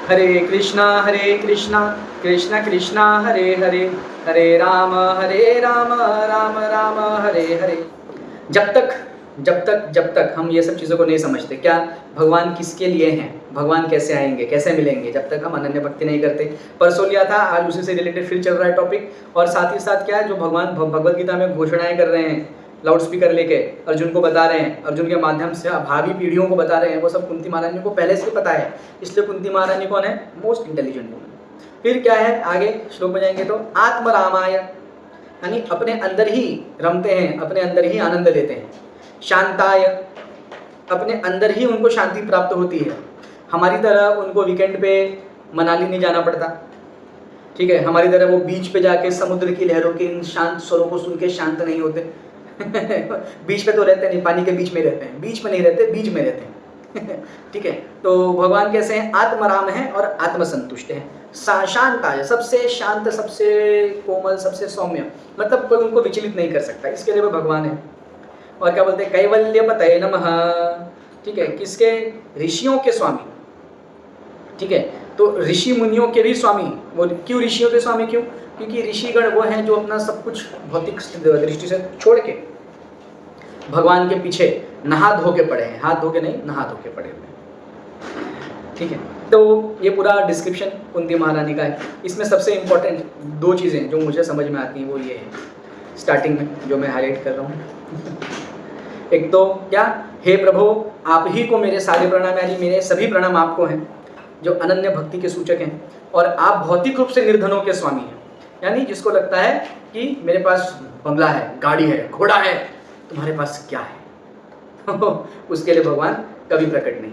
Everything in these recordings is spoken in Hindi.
हरे कृष्णा कृष्ण कृष्णा हरे हरे, हरे राम राम राम हरे हरे। जब तक हम ये सब चीज़ों को नहीं समझते, क्या भगवान किसके लिए हैं, भगवान कैसे आएंगे, कैसे मिलेंगे, जब तक हम अनन्य भक्ति नहीं करते। परसों लिया था, आज उसी से रिलेटेड फिर चल रहा है टॉपिक। और साथ ही साथ क्या है, जो भगवान भगवद गीता में घोषणाएं कर रहे हैं, लाउड स्पीकर लेके अर्जुन को बता रहे हैं, अर्जुन के माध्यम से भावी पीढ़ियों को बता रहे हैं, वो सब कुंती महारानी को पहले से पता है। इसलिए कुंती महारानी कौन है? Most intelligent woman. फिर क्या है आगे श्लोक में जाएंगे तो आत्म रामाय, यानी अपने अंदर ही रमते हैं, अपने अंदर ही आनंद लेते हैं। शांताय, अपने अंदर ही उनको शांति प्राप्त होती है। हमारी तरह उनको वीकेंड पे मनाली नहीं जाना पड़ता, ठीक है, हमारी तरह वो बीच पे जाके समुद्र की लहरों के इन शांत स्वरों को सुन के शांत नहीं होते। बीच पे तो रहते नहीं, पानी के बीच में रहते हैं, बीच में नहीं रहते, बीच में रहते हैं। ठीक है, तो भगवान कैसे हैं? आत्मराम है और आत्मसंतुष्ट है। शांत है, सबसे शांत, सबसे कोमल, सबसे सौम्य, मतलब कोई उनको विचलित नहीं कर सकता, इसके लिए वो भगवान है। और क्या बोलते हैं? कैवल्य पतये नमः, ठीक है, किसके? ऋषियों के स्वामी, ठीक है, तो ऋषि मुनियों के भी स्वामी। वो क्यों ऋषियों के स्वामी? क्यों? क्योंकि ऋषिगण वो हैं जो अपना सब कुछ भौतिक दृष्टि से छोड़ के भगवान के पीछे नहा धो के पड़े हैं, हाथ धो के नहीं, नहा धो के पड़े हुए हैं। ठीक है, तो ये पूरा डिस्क्रिप्शन कुंती महारानी का है। इसमें सबसे इम्पोर्टेंट दो चीज़ें जो मुझे समझ में आती हैं वो ये है स्टार्टिंग में जो मैं हाईलाइट कर रहा हूँ। एक तो क्या, हे प्रभु आप ही को मेरे सारे प्रणाम, यानी मेरे सभी प्रणाम आपको हैं जो अनन्य भक्ति के सूचक हैं। और आप भौतिक रूप से निर्धनों के स्वामी हैं, यानी जिसको लगता है कि मेरे पास बंगला है, गाड़ी है, घोड़ा है, तुम्हारे पास क्या है? उसके लिए भगवान कभी प्रकट नहीं।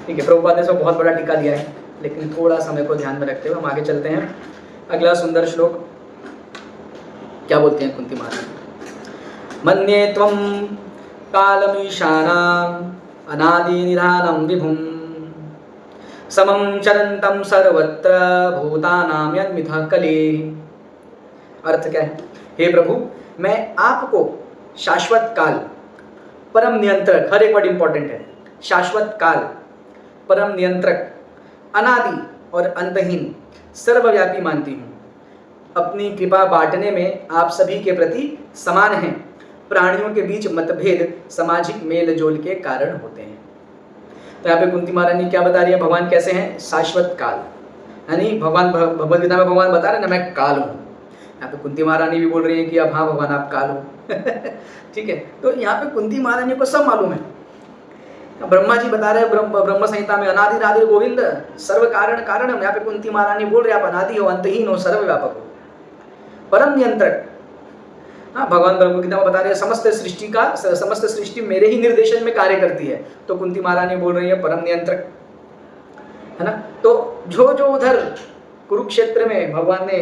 ठीक है, प्रभुपाद ने इसमें बहुत बड़ा टीका दिया है, लेकिन थोड़ा समय को ध्यान में रखते हुए हम आगे चलते हैं। अगला सुंदर श्लोक क्या बोलते हैं कुंती महारानी? मन्ये त्वं कालमीशानाम् अनादि निधानं विभुं समं चरन्तं सर्वत्र भूतानां यन्मिथः कलेः। अर्थ क्या है? हे प्रभु मैं आपको शाश्वत काल, परम नियंत्रक, हर एक वर्ड इंपॉर्टेंट है, शाश्वत काल, परम नियंत्रक, अनादि और अंतहीन, सर्वव्यापी मानती हूँ। अपनी कृपा बांटने में आप सभी के प्रति समान हैं। प्राणियों के बीच मतभेद सामाजिक मेल जोल के कारण होते हैं। तो यहाँ पे कुंती महारानी क्या बता रही है? भगवान कैसे हैं? शाश्वत काल, यानी भगवान भगवद गीता में भगवान बता रहे हैं ना, मैं काल हूँ। यहाँ पे कुंती महारानी भी बोल रही है कि अब हाँ भगवान आप काल हो। ठीक है, तो यहाँ पे कुंती महारानी को सब मालूम है। ब्रह्मा जी बता रहे हैं ब्रह्म संहिता में अनादि राधि गोविंद सर्व कारण कारणम। यहाँ पे कुंती महारानी बोल रहे हैं आप अनादि हो, अंतहीन हो, सर्वव्यापक हो, परम नियंत्रक। हाँ, भगवान भगवद गीता में बता रहे हैं समस्त सृष्टि मेरे ही निर्देशन में कार्य करती है। तो कुंती महारानी बोल रही है परम नियंत्रक, है ना। तो जो जो उधर कुरुक्षेत्र में भगवान ने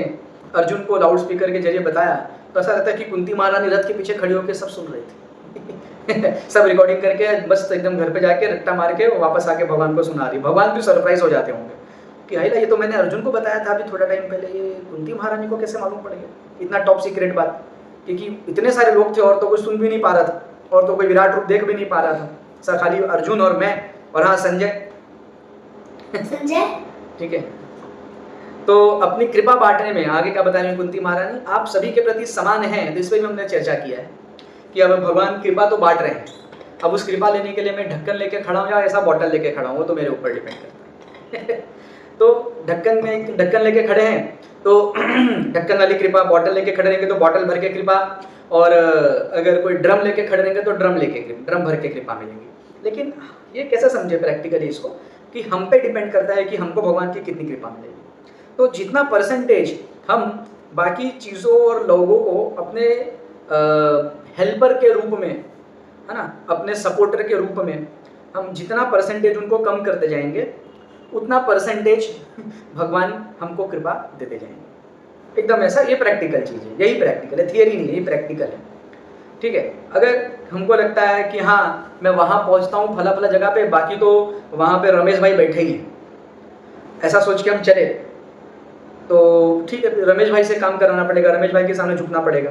अर्जुन को लाउड स्पीकर के जरिए बताया, तो ऐसा रहता है कि कुंती महारानी रथ के पीछे खड़ी होकर सब सुन रही थी। सब रिकॉर्डिंग करके बस एकदम घर पे जाके रट्टा मार के वापस आके भगवान को सुना रही। भगवान भी सरप्राइज हो जाते होंगे कि हाई ये तो मैंने अर्जुन को बताया था अभी थोड़ा टाइम पहले, ये कुंती महारानी को कैसे मालूम पड़ गया? इतना टॉप सीक्रेट बात, क्योंकि इतने सारे लोग थे और तो कोई सुन भी नहीं पा रहा था, और तो कोई विराट रूप देख भी नहीं पा रहा था, सर खाली अर्जुन और मैं और हाँ संजय। ठीक है, तो अपनी कृपा बांटने में आगे क्या बता रही है कुंती महारानी? आप सभी के प्रति समान हैं। तो इस पर भी हमने चर्चा किया है कि अब भगवान कृपा तो बांट रहे हैं, अब उस कृपा लेने के लिए मैं ढक्कन लेके खड़ा हूँ या ऐसा बॉटल लेके खड़ा हूँ, वो तो मेरे ऊपर डिपेंड करता है। तो ढक्कन लेके खड़े हैं तो ढक्कन वाली कृपा, बॉटल लेके खड़े रहेंगे तो बॉटल भर के कृपा, और अगर कोई ड्रम लेके खड़े रहेंगे तो ड्रम भर के कृपा मिलेगी। लेकिन ये कैसे समझे प्रैक्टिकली इसको, कि हम पे डिपेंड करता है कि हमको भगवान की कितनी कृपा मिलेगी। तो जितना परसेंटेज हम बाकी चीज़ों और लोगों को अपने हेल्पर के रूप में, है ना, अपने सपोर्टर के रूप में हम जितना परसेंटेज उनको कम करते जाएंगे, उतना परसेंटेज भगवान हमको कृपा देते जाएंगे। एकदम ऐसा, ये प्रैक्टिकल चीज़ है, यही प्रैक्टिकल है, थियरी नहीं है, ये प्रैक्टिकल है। ठीक है, अगर हमको लगता है कि हाँ मैं वहाँ पहुँचता हूँ फला फला जगह पे, बाकी तो वहाँ पे रमेश भाई बैठे ही हैं, ऐसा सोच के हम चले, तो ठीक है, रमेश भाई से काम कराना पड़ेगा, रमेश भाई के सामने झुकना पड़ेगा।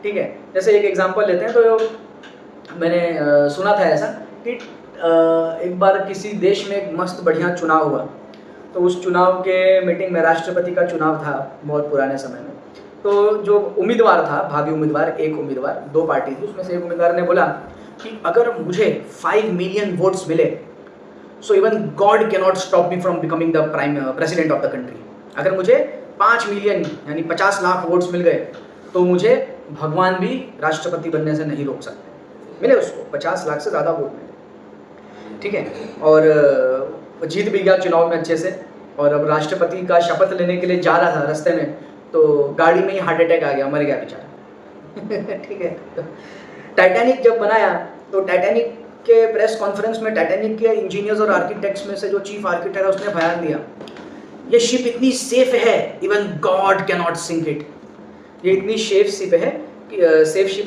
ठीक है, जैसे एक एग्जांपल लेते हैं, तो मैंने सुना था ऐसा कि एक बार किसी देश में एक मस्त बढ़िया चुनाव हुआ, तो उस चुनाव के मीटिंग में राष्ट्रपति का चुनाव था बहुत पुराने समय में। तो जो उम्मीदवार था, भावी उम्मीदवार, एक उम्मीदवार, 2 पार्टी थी, उसमें से एक उम्मीदवार ने बोला कि अगर मुझे 5 मिलियन वोट्स मिले, so even God can not stop me from becoming the president of the country. अगर मुझे 5 मिलियन यानी 50 लाख वोट्स मिल गए तो मुझे भगवान भी राष्ट्रपति बनने से नहीं रोक सकते। मिले उसको 50 लाख से ज़्यादा वोट मिले, ठीक है, और जीत भी गया चुनाव में अच्छे से। और अब राष्ट्रपति का शपथ लेने के लिए जा रहा था, रास्ते में तो गाड़ी में ही हार्ट अटैक आ गया, मर गया बेचारा। ठीक है, तो टाइटैनिक जब बनाया तो टाइटैनिक के प्रेस कॉन्फ्रेंस में टाइटैनिक के इंजीनियर्स और आर्किटेक्ट्स में से जो चीफ आर्किटेक्ट है उसने बयान दिया, ये शिप इतनी सेफ है even God can not sink it. ये इतनी सेफ शिप है कि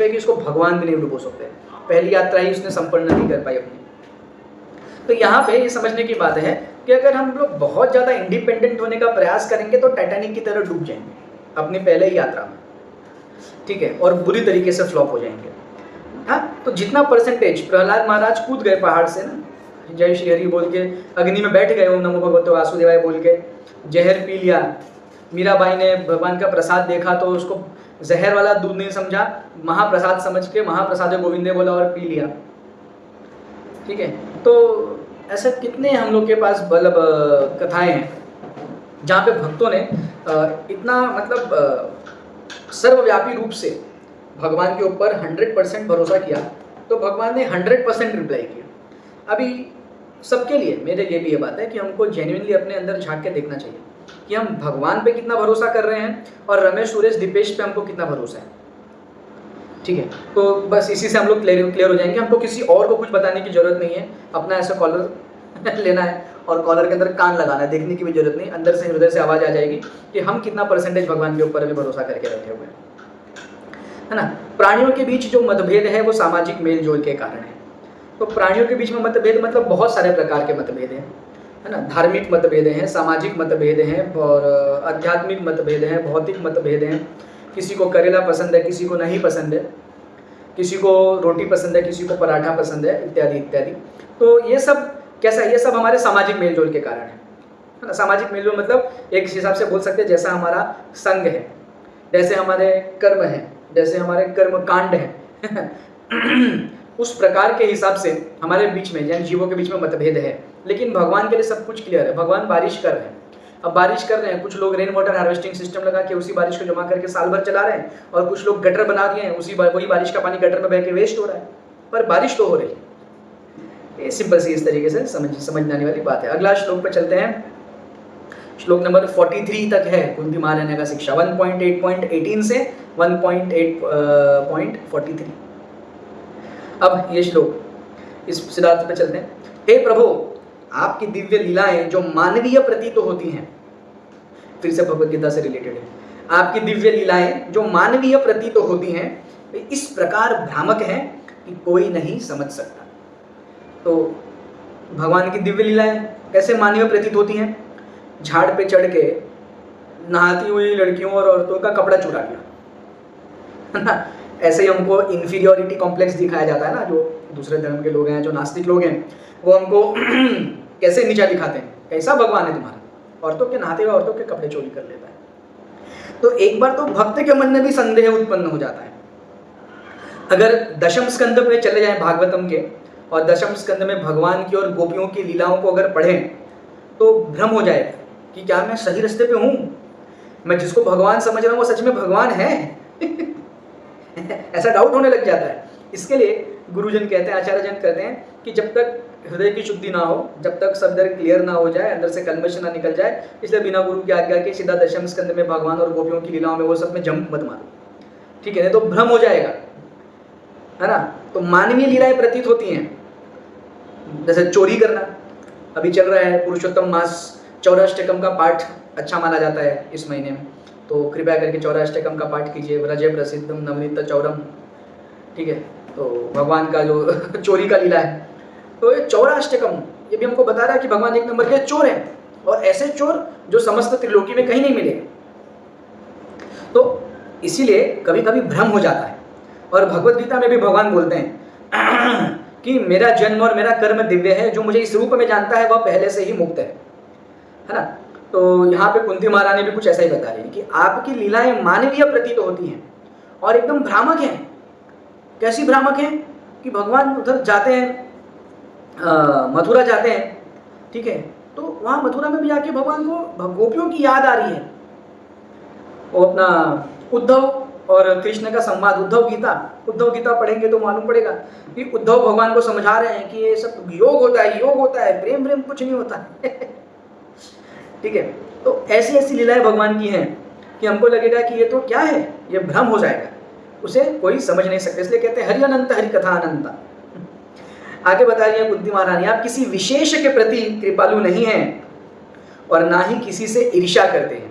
इसको भगवान भी नहीं डुबो सकते। पहली यात्रा ही उसने संपन्न नहीं कर पाई अपनी। तो यहाँ पे ये समझने की बात है कि अगर हम लोग बहुत ज़्यादा इंडिपेंडेंट होने का प्रयास करेंगे तो टाइटैनिक की तरह डूब जाएंगे अपनी पहले ही यात्रा में, ठीक है, और बुरी तरीके से फ्लॉप हो जाएंगे। हाँ, तो जितना परसेंटेज प्रहलाद महाराज कूद गए पहाड़ से ना, जय श्री हरि बोल के अग्नि में बैठ गए, ओम नमो भगवते वासुदेवाय बोल के, जहर पी लिया। मीराबाई ने भगवान का प्रसाद देखा तो उसको जहर वाला दूध नहीं समझा, महाप्रसाद समझ के महाप्रसाद गोविंदे बोला और पी लिया, ठीक है। तो ऐसे कितने हम लोग के पास मतलब कथाएं हैं जहाँ पे भक्तों ने इतना मतलब सर्वव्यापी रूप से भगवान के ऊपर 100% भरोसा किया, तो भगवान ने 100% रिप्लाई किया। अभी सबके लिए, मेरे लिए भी ये बात है कि हमको जेन्युइनली अपने अंदर झांक के देखना चाहिए कि हम भगवान पे कितना भरोसा कर रहे हैं और रमेश, सुरेश, दीपेश पे हमको कितना भरोसा है, ठीक है। तो बस इसी से हम लोग क्लियर हो जाएंगे। हमको किसी और को कुछ बताने की जरूरत नहीं है, अपना ऐसा कॉलर लेना है और कॉलर के अंदर कान लगाना है, देखने की भी जरूरत नहीं, अंदर से हृदय से आवाज़ आ जाएगी कि हम कितना परसेंटेज भगवान के ऊपर अभी भरोसा करके बैठे हुए हैं, है ना। प्राणियों के बीच जो मतभेद है वो सामाजिक मेल जोल के कारण है। तो प्राणियों के बीच में मतभेद मतलब बहुत सारे प्रकार के मतभेद हैं, है ना। धार्मिक मतभेद हैं, सामाजिक मतभेद हैं, और आध्यात्मिक मतभेद हैं, भौतिक मतभेद हैं। किसी को करेला पसंद है, किसी को नहीं पसंद है, किसी को रोटी पसंद है, किसी को पराठा पसंद है, इत्यादि इत्यादि। तो ये सब कैसा है, ये सब हमारे सामाजिक मेलजोल के कारण है ना। सामाजिक मेलजोल मतलब एक हिसाब से बोल सकते हैं जैसा हमारा संघ है, जैसे हमारे कर्म है, जैसे हमारे कर्म कांड है उस प्रकार के हिसाब से हमारे बीच में, यानी जीवों के बीच में मतभेद है। लेकिन भगवान के लिए सब कुछ क्लियर है। भगवान बारिश कर रहे हैं, अब बारिश कर रहे हैं, कुछ लोग रेन वाटर हार्वेस्टिंग सिस्टम लगा के उसी बारिश को जमा करके साल भर चला रहे हैं, और कुछ लोग गटर बना दिए हैं, वही बारिश का पानी गटर में बह के वेस्ट हो रहा है, पर बारिश तो हो रही है। ये सिंपल सी इस तरीके से समझने आने वाली बात है। अगला श्लोक पे चलते हैं। श्लोक नंबर 43 तक है कुंती महारानी का शिक्षा, 1.8.18 से 1.8.43। अब ये श्लोक, इस सिद्धांत पे चलते हैं। हे प्रभु, आपकी दिव्य लीलाएं जो मानवीय प्रतीत होती हैं, फिर से भगवद गीता से रिलेटेड है, आपकी दिव्य लीलाएं जो मानवीय प्रतीत होती हैं वे इस प्रकार भ्रामक हैं कि कोई नहीं समझ सकता। तो भगवान की दिव्य लीलाएं कैसे मानवीय प्रतीत होती हैं? झाड़ पे चढ़ के नहाती हुई लड़कियों और औरतों का कपड़ा चुरा लिया, है ना। ऐसे ही हमको इन्फीरियोरिटी कॉम्प्लेक्स दिखाया जाता है ना, जो दूसरे धर्म के लोग हैं, जो नास्तिक लोग हैं, वो हमको कैसे नीचा दिखाते हैं, कैसा भगवान है तुम्हारा, औरतों के नहाते हुए औरतों के कपड़े चोरी कर लेता है। तो एक बार तो भक्त के मन में भी संदेह उत्पन्न हो जाता है। अगर दशम स्कंद में चले जाएं भागवतम के, और दशम स्कंद में भगवान की और गोपियों की लीलाओं को अगर पढ़ें तो भ्रम हो जाएगा कि क्या मैं सही रास्ते पे हूँ, मैं जिसको भगवान समझ रहा हूँ वो सच में भगवान है ऐसा डाउट होने लग जाता है। इसके लिए गुरुजन कहते हैं, आचार्य जन कहते हैं कि जब तक हृदय की शुद्धि ना हो, जब तक सब दर क्लियर ना हो जाए, अंदर से कल्मश ना निकल जाए, इसलिए बिना गुरु की आज्ञा के सीधा दशम स्कंद में भगवान और गोपियों की लीलाओं में वो सब में जंप मत मारो, ठीक है, नहीं तो भ्रम हो जाएगा, है ना। तो मानवीय लीलाएं प्रतीत होती हैं, जैसे चोरी करना। अभी चल रहा है पुरुषोत्तम मास, चौराष्टकम का पाठ अच्छा माना जाता है इस महीने में, तो कृपया करके चौराष्टकम का पाठ कीजिए। व्रजे प्रसिद्धम नवनीत चौरम, ठीक है। तो भगवान का जो चोरी का लीला है, तो ये चौराष्टकम ये भी हमको बता रहा है कि भगवान एक नंबर के चोर हैं, और ऐसे चोर जो समस्त त्रिलोकी में कहीं नहीं मिले। तो इसीलिए कभी कभी भ्रम हो जाता है। और भगवद गीता में भी भगवान बोलते हैं कि मेरा जन्म और मेरा कर्म दिव्य है, जो मुझे इस रूप में जानता है वह पहले से ही मुक्त है ना। तो यहाँ पे कुंती महारानी भी कुछ ऐसा ही बता रही है कि आपकी लीलाएं मानवीय प्रतीत होती हैं और एकदम भ्रामक हैं। कैसी भ्रामक हैं कि भगवान उधर जाते हैं, मथुरा जाते हैं, ठीक है, तो वहाँ मथुरा में भी जाके भगवान को गोपियों की याद आ रही है। वो अपना उद्धव और कृष्ण का संवाद, उद्धव गीता पढ़ेंगे तो मालूम पड़ेगा कि उद्धव भगवान को समझा रहे हैं कि ये सब योग होता है, प्रेम कुछ नहीं होता ठीक है। तो ऐसी ऐसी लीलाएं भगवान की हैं कि हमको लगेगा कि ये तो क्या है, ये भ्रम हो जाएगा, उसे कोई समझ नहीं सकते। इसलिए कहते हैं हरि अनंत, हरि कथा अनंता। आगे बता रही है कुंती महारानी, आप किसी विशेष के प्रति कृपालु नहीं हैं और ना ही किसी से ईर्ष्या करते हैं।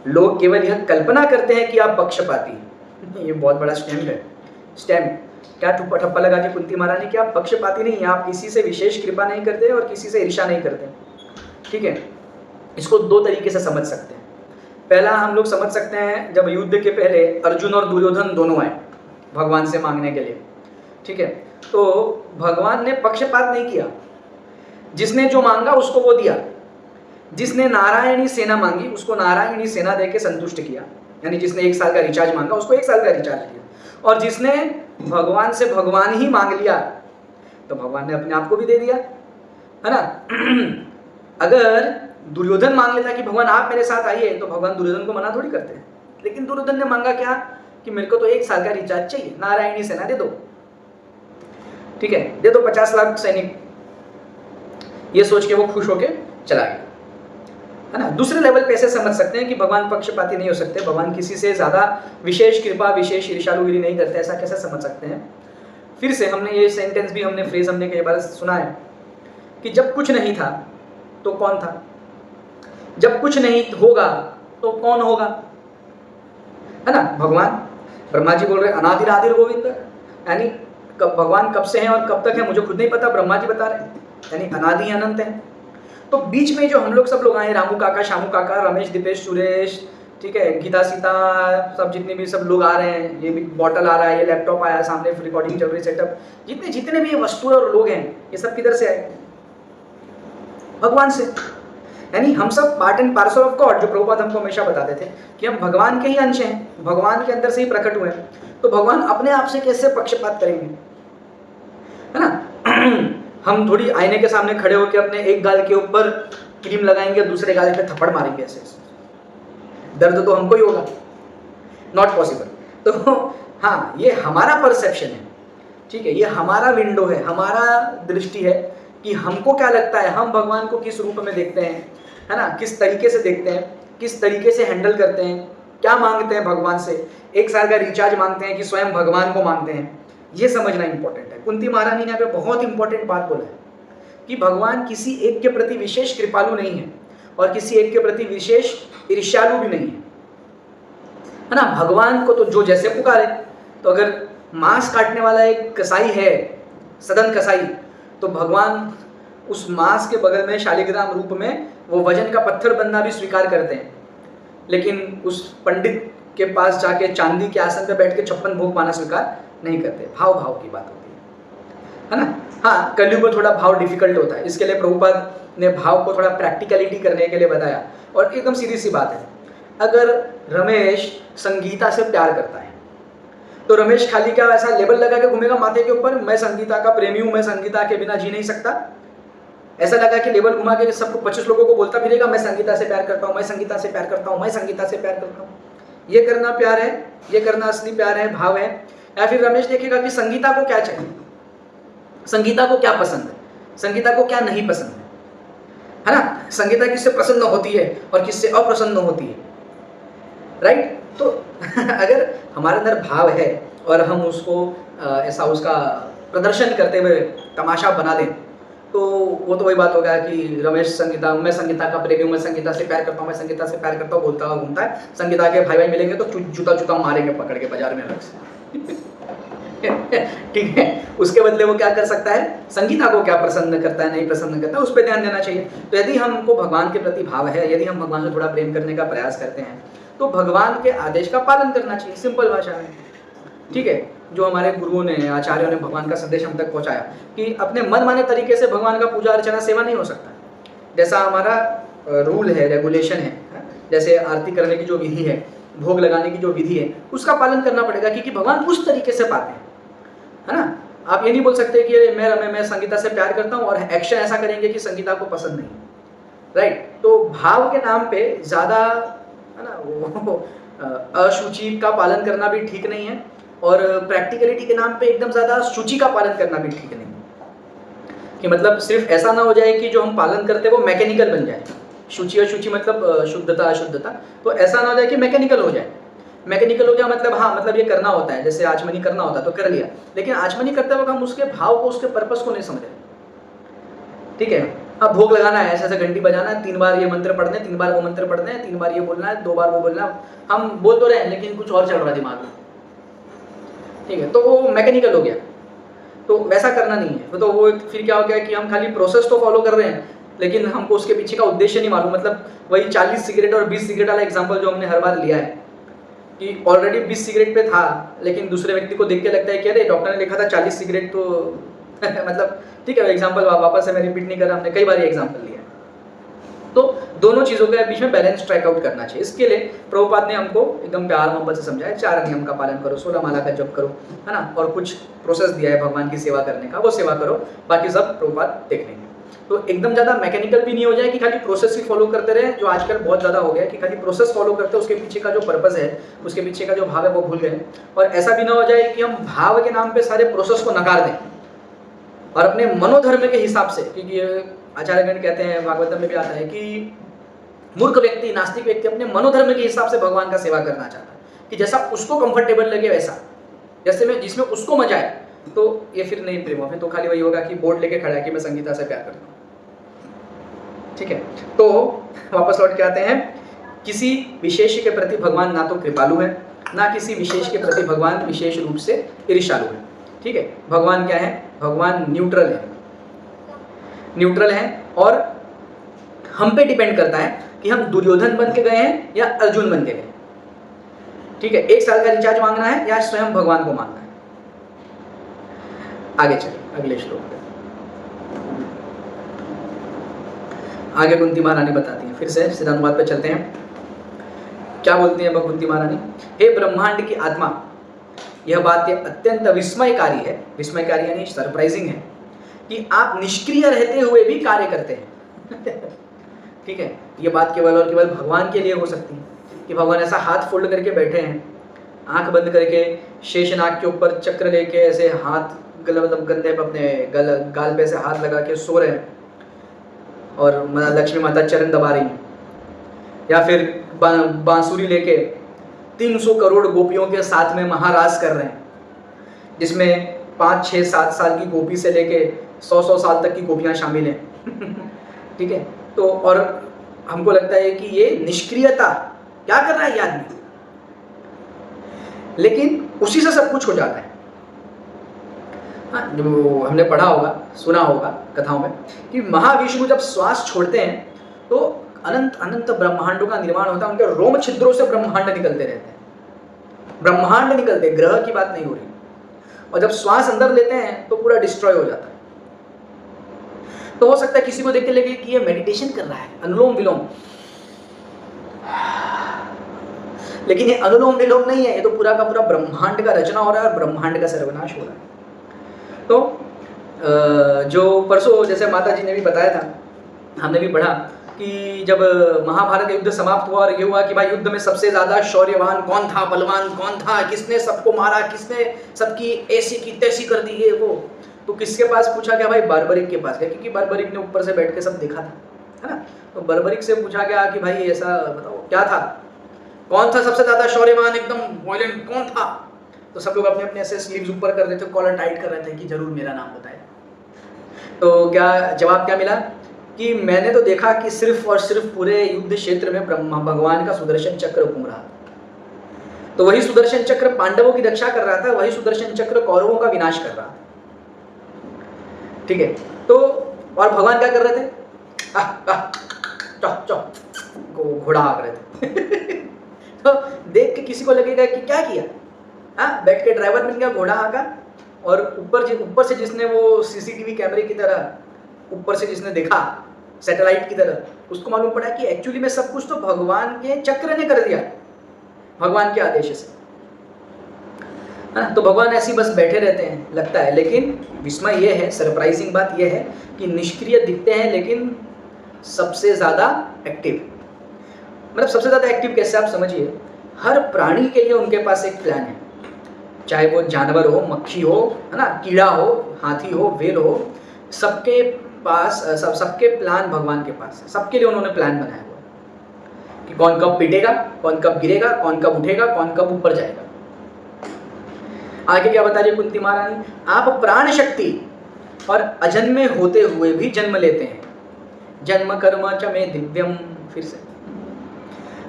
लोग केवल यह कल्पना करते हैं कि आप पक्षपाती हैं। ये बहुत बड़ा स्टैम्प क्या ठप्पा लगा के कुंती महारानी कि आप पक्षपाती नहीं हैं, आप किसी से विशेष कृपा नहीं करते और किसी से ईर्ष्या नहीं करते, ठीक है। इसको दो तरीके से समझ सकते हैं। पहला हम लोग समझ सकते हैं जब युद्ध के पहले अर्जुन और दुर्योधन दोनों आए भगवान से मांगने के लिए, ठीक है, तो भगवान ने पक्षपात नहीं किया, जिसने जो मांगा उसको वो दिया। जिसने नारायणी सेना मांगी उसको नारायणी सेना देके संतुष्ट किया, यानी जिसने 1 साल का रिचार्ज मांगा उसको 1 साल का रिचार्ज दिया, और जिसने भगवान से भगवान ही मांग लिया तो भगवान ने अपने आप को भी दे दिया, है ना। अगर दुर्योधन मांग लेता कि भगवान आप मेरे साथ आइए, तो भगवान दुर्योधन को मना थोड़ी करते हैं। लेकिन दुर्योधन ने मांगा क्या कि मेरे को तो 1 साल का रिचार्ज चाहिए, नारायणी सेना दे दो, ठीक है, दे दो 50 लाख सैनिक। ये सोच के वो खुश होके चला गया, है ना। दूसरे लेवल पे ऐसे समझ सकते हैं कि भगवान पक्षपाती नहीं हो सकते, भगवान किसी से ज्यादा विशेष कृपा, विशेष ईर्ष्यालुगिरी नहीं करते, ऐसा कैसे समझ सकते हैं। फिर से हमने ये सेंटेंस भी फ्रेज हमने कई बार सुना है कि जब कुछ नहीं था तो कौन था, जब कुछ नहीं होगा तो कौन होगा, है ना। भगवान ब्रह्मा जी बोल रहे अनादिरादिर गोविंद, यानी भगवान कब से हैं और कब तक है मुझे खुद नहीं पता, ब्रह्मा जी बता रहे हैं, यानी अनादि अनंत है। तो बीच में जो हम लोग सब लोग आए, रामू काका, श्यामू काका, रमेश, दीपेश, सुरेश, ठीक है, गीता, सीता, सब जितने भी सब लोग आ रहे हैं, ये भी बॉटल आ रहा है, ये लैपटॉप आया सामने, रिकॉर्डिंग चल रही, सेटअप, जितने भी वस्तुएं और लोग हैं, ये सब किधर से आए, भगवान से। यानी हम सब part and parcel of God, जो प्रभुपाद हमको हमेशा बताते थे कि हम भगवान के ही अंश हैं, भगवान के अंदर से ही प्रकट हुए हैं। तो भगवान अपने आप से कैसे पक्षपात करेंगे, है ना। हम थोड़ी आईने के सामने खड़े होकर अपने एक गाल के ऊपर क्रीम लगाएंगे, दूसरे गाल पे थप्पड़ मारेंगे, ऐसे दर्द तो हमको ही होगा, नॉट पॉसिबल। तो हाँ, ये हमारा परसेप्शन है, ठीक है, ये हमारा विंडो है, हमारा दृष्टि है कि हमको क्या लगता है, हम भगवान को किस रूप में देखते हैं, है ना, किस तरीके से देखते हैं, किस तरीके से हैंडल करते हैं, क्या मांगते हैं भगवान से, 1 साल का रिचार्ज मांगते हैं कि स्वयं भगवान को मांगते हैं, ये समझना इंपॉर्टेंट है। कुंती महारानी ने यहाँ पे बहुत इंपॉर्टेंट बात बोला है कि भगवान किसी एक के प्रति विशेष कृपालु नहीं है और किसी एक के प्रति विशेष ईर्ष्यालु भी नहीं है ना। भगवान को तो जो जैसे पुकारे, तो अगर मांस काटने वाला एक कसाई है, सदन कसाई, तो भगवान उस मांस के बगल में शालिग्राम रूप में वो वजन का पत्थर बनना भी स्वीकार करते हैं, लेकिन उस पंडित के पास जाके चांदी के आसन पे बैठ के 56 भोग पाना स्वीकार नहीं करते। भाव की बात होती है ना। हाँ, कलयुग में थोड़ा भाव डिफिकल्ट होता है, इसके लिए प्रभुपाद ने भाव को थोड़ा प्रैक्टिकलिटी करने के लिए बताया। और एकदम सीधी सी बात है, अगर रमेश संगीता से प्यार करता है तो रमेश खाली क्या ऐसा लेबल लगा के घूमेगा माथे के ऊपर, मैं संगीता का प्रेमी हूं, मैं संगीता के बिना जी नहीं सकता, ऐसा लगा कि लेबल घुमा के सबको 25 लोगों को बोलता फिरेगा मैं संगीता से प्यार करता हूं, मैं संगीता से प्यार करता हूं, मैं संगीता से प्यार करता हूं। ये करना प्यार है, ये करना असली प्यार है, भाव है। या फिर रमेश देखेगा कि संगीता को क्या चाहिए, संगीता को क्या पसंद है, संगीता को क्या नहीं पसंद है ना, संगीता किससे प्रसन्न होती है और किससे अप्रसन्न होती है, राइट। तो अगर हमारे अंदर भाव है और हम उसको ऐसा उसका प्रदर्शन करते हुए तमाशा बना दें, तो वो तो वही बात होगा कि रमेश संगीता, मैं संगीता का प्रेमी हूँ, मैं संगीता से प्यार करता हूँ, मैं संगीता से प्यार करता हूँ बोलता हुआ घूमता है। संगीता के भाई मिलेंगे तो जूता मारेंगे पकड़ के बाजार में अलग से ठीक है। उसके बदले वो क्या कर सकता है, संगीता को क्या पसंद करता है, नहीं पसंद करता है, उस पर ध्यान देना चाहिए। तो यदि हमको भगवान के प्रति भाव है, यदि हम भगवान से थोड़ा प्रेम करने का प्रयास करते हैं, तो भगवान के आदेश का पालन करना चाहिए, सिंपल भाषा में, ठीक है। जो हमारे गुरुओं ने, आचार्यों ने भगवान का संदेश हम तक पहुंचाया कि अपने मन माने तरीके से भगवान का पूजा अर्चना सेवा नहीं हो सकता। जैसा हमारा रूल है, रेगुलेशन है, जैसे आरती करने की जो विधि है, भोग लगाने की जो विधि है, उसका पालन करना पड़ेगा, क्योंकि भगवान उस तरीके से पाते हैं, है ना। आप ये नहीं बोल सकते कि मैं संगीता से प्यार करता हूँ और एक्शन ऐसा करेंगे कि संगीता को पसंद नहीं, राइट। तो भाव के नाम पे ज़्यादा, है ना, वो अशुचि का पालन करना भी ठीक नहीं है, और प्रैक्टिकलिटी के नाम पे एकदम ज़्यादा शुचि का पालन करना भी ठीक नहीं है, कि मतलब सिर्फ ऐसा ना हो जाए कि जो हम पालन करते हैं वो मैकेनिकल बन जाए। शुचि अशुचि मतलब शुद्धता अशुद्धता, तो ऐसा ना हो जाए कि मैकेनिकल हो जाए। मैकेनिकल हो गया मतलब, हाँ मतलब ये करना होता है, जैसे आचमनी करना होता है तो कर लिया, लेकिन आचमनी करते वक्त हम उसके भाव को, उसके पर्पस को नहीं समझे, ठीक है। अब भोग लगाना है, ऐसे ऐसे घंटी बजाना है, 3 बार ये मंत्र पढ़ने, 3 बार वो मंत्र पढ़ने हैं, 3 बार ये बोलना है, 2 बार वो बोलना है, हम बोल तो रहे हैं लेकिन कुछ और चल रहा है दिमाग में, ठीक है, तो वो मैकेनिकल हो गया। तो वैसा करना नहीं है, तो वो फिर क्या हो गया कि हम खाली प्रोसेस तो फॉलो कर रहे हैं, लेकिन हमको उसके पीछे का उद्देश्य नहीं मालूम। मतलब वही 40 सिगरेट और 20 सिगरेट वाला एग्जाम्पल जो हमने हर बार लिया है, कि ऑलरेडी 20 सिगरेट पे था, लेकिन दूसरे व्यक्ति को देख के लगता है कि अरे डॉक्टर ने लिखा था 40 सिगरेट, तो मतलब ठीक है, एग्जाम्पल वापस से मैं रिपीट नहीं कर रहा, हमने कई बार ये एग्जाम्पल लिया। तो दोनों चीज़ों के बीच में बैलेंस स्ट्राइक आउट करना चाहिए। इसके लिए प्रभुपाद ने हमको एकदम प्यार मोहब्बत से समझाया, 4 नियम का पालन करो, 16 माला का जप करो, है ना, और कुछ प्रोसेस दिया है भगवान की सेवा करने का, वो सेवा करो, बाकी सब प्रभुपाद देख लेंगे। तो एकदम ज़्यादा मैकेनिकल भी नहीं हो जाए कि खाली प्रोसेस ही फॉलो करते रहे, जो आजकल बहुत ज़्यादा हो गया है कि खाली प्रोसेस फॉलो करते हैं, उसके पीछे का जो पर्पस है, उसके पीछे का जो भाव है वो भूल गए। और ऐसा भी ना हो जाए कि हम भाव के नाम पे सारे प्रोसेस को नकार दें और अपने मनोधर्म के हिसाब से, क्योंकि आचार्यगण कहते हैं, भागवतम में भी आता है कि मूर्ख व्यक्ति, नास्तिक व्यक्ति अपने मनोधर्म के हिसाब से भगवान का सेवा करना चाहता है, कि जैसा उसको कंफर्टेबल लगे वैसा, जैसे में जिसमें उसको मजा आए, तो ये फिर नहीं प्रेम है, तो खाली वही होगा कि बोर्ड लेके खड़ा है कि मैं संगीता से प्यार करता हूँ, ठीक है। तो वापस लौट के आते हैं, किसी विशेष के प्रति भगवान ना तो कृपालु है, ना किसी विशेष के प्रति भगवान विशेष रूप से ईर्ष्यालु है, ठीक है। भगवान क्या है? भगवान न्यूट्रल है, न्यूट्रल है, और हम पे डिपेंड करता है कि हम दुर्योधन बन के गए हैं या अर्जुन बन के गए, ठीक है। 1 साल का रिचार्ज मांगना है या स्वयं भगवान को मांगना है। आगे चलिए अगले श्लोक पे। आगे कुंती महारानी बताती हैं, फिर से सिद्धांतवाद पे चलते हैं। क्या बोलती हैं कुंती महारानी? हे ब्रह्मांड की आत्मा, यह बात अत्यंत विस्मयकारी है, विस्मयकारी यानी सरप्राइजिंग है, कि आप निष्क्रिय रहते हुए भी कार्य करते हैं। ठीक है, ये बात केवल और केवल भगवान के लिए हो सकती है, कि भगवान ऐसा हाथ फोल्ड करके बैठे हैं, आंख बंद करके, शेषनाग के ऊपर चक्र लेके ऐसे हाथ कंधे पे अपने गाल पे ऐसे हाथ लगा के सो रहे हैं, और लक्ष्मी माता चरण दबा रही हैं, या फिर बांसुरी लेके 300 करोड़ गोपियों के साथ में महारास कर रहे हैं, जिसमें 5, 6, 7 साल की गोपी से लेके 100 साल तक की गोपियां शामिल हैं। ठीक है, तो और हमको लगता है कि ये निष्क्रियता, क्या कर रहा है ये आदमी, लेकिन उसी से सब कुछ हो जाता है। हाँ, जो हमने पढ़ा होगा, सुना होगा कथाओं में, कि महाविष्णु जब श्वास छोड़ते हैं तो अनंत अनंत ब्रह्मांडों का निर्माण होता है, उनके रोम छिद्रों से ब्रह्मांड निकलते रहते हैं, ब्रह्मांड निकलते, ग्रह की बात नहीं हो रही। और जब श्वास अंदर लेते हैं तो पूरा डिस्ट्रॉय हो जाता है। तो हो सकता है किसी को देख के लगे कि ये मेडिटेशन कर रहा है, अनुलोम विलोम, लेकिन ये अनुलोम विलोम नहीं है, ये तो पूरा का पूरा ब्रह्मांड का रचना हो रहा है और ब्रह्मांड का सर्वनाश हो रहा है। तो जो परसों जैसे माता जी ने भी बताया था, हमने भी पढ़ा कि जब महाभारत युद्ध समाप्त हुआ और ये हुआ कि भाई युद्ध में सबसे ज़्यादा शौर्यवान कौन था, बलवान कौन था, किसने सबको मारा, किसने सबकी ऐसी की तैसी कर दी ये वो, तो किसके पास पूछा गया? भाई बर्बरिक के पास गया, क्योंकि बर्बरिक ने ऊपर से बैठ के सब देखा था, है ना। तो बर्बरिक से पूछा गया कि भाई ऐसा बताओ क्या था, कौन था सबसे ज़्यादा शौर्यवान, एकदम वायलेंट कौन था? तो सब लोग अपने अपने ऐसे स्लीव्स ऊपर कर रहे थे, कॉलर टाइट कर रहे थे कि जरूर मेरा नाम बताए। तो क्या जवाब क्या मिला कि मैंने तो देखा कि सिर्फ और सिर्फ पूरे युद्ध क्षेत्र में ब्रह्मा भगवान का सुदर्शन चक्र घूम रहा था। तो वही सुदर्शन चक्र पांडवों की रक्षा कर रहा था, वही सुदर्शन चक्र कौरवों का विनाश कर रहा था। ठीक है, तो और भगवान क्या कर रहे थे? घोड़ा हाँक रहे थे। तो देख के किसी को लगेगा कि क्या किया, हाँ, बैठ के ड्राइवर बन गया, घोड़ा हाँका, और ऊपर से जिसने वो सीसीटीवी कैमरे की तरह ऊपर से जिसने देखा सैटेलाइट की तरह, उसको मालूम पड़ा कि एक्चुअली में सब कुछ तो भगवान के चक्र ने कर दिया, भगवान के आदेश से। तो भगवान ऐसे बस बैठे रहते हैं लगता है, लेकिन विस्मय ये है, सरप्राइजिंग बात ये है कि निष्क्रिय दिखते हैं लेकिन सबसे ज़्यादा एक्टिव। मतलब सबसे ज़्यादा एक्टिव कैसे, आप समझिए, हर प्राणी के लिए उनके पास एक प्लान है, चाहे वो जानवर हो, मक्खी हो, है ना, कीड़ा हो, हाथी हो, वेल हो, सबके पास सबके प्लान भगवान के पास है। सबके लिए उन्होंने प्लान बनाया हुआ है कि कौन कब पिटेगा, कौन कब गिरेगा, कौन कब उठेगा, कौन कब ऊपर जाएगा। आगे क्या बता रही है कुंती महारानी, आप प्राण शक्ति और अजन्मे होते हुए भी जन्म लेते हैं, जन्म कर्म च मे दिव्यम। फिर से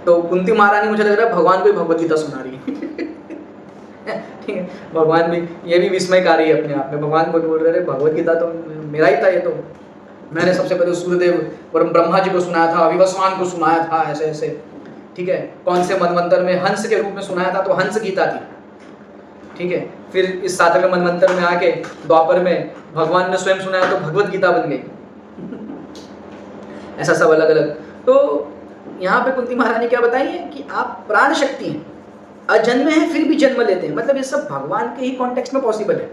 तो कुंती महारानी मुझे लग रहा है भगवान को ही भगवत गीता सुना रही है। ठीक है, भगवान भी, ये भी विस्मयकारी है अपने आप में। भगवान को बोल रहे भगवत गीता तो मेरा ही था, ये तो मैंने सबसे पहले सूर्यदेव और ब्रह्मा जी को सुनाया था, अभिवस्वान को सुनाया था, ऐसे ऐसे। ठीक है, कौन से मनवंतर में हंस के रूप में सुनाया था, तो हंस गीता थी। ठीक है, फिर इस 7वें मनवंतर में आके द्वापर में भगवान ने स्वयं सुनाया तो भगवत गीता बन गई। ऐसा सब अलग अलग। तो यहाँ पे कुंती महारानी क्या बताई है कि आप प्राण शक्ति हैं, अजन्मे हैं, फिर भी जन्म लेते हैं। मतलब ये सब भगवान के ही कॉन्टेक्स्ट में पॉसिबल है।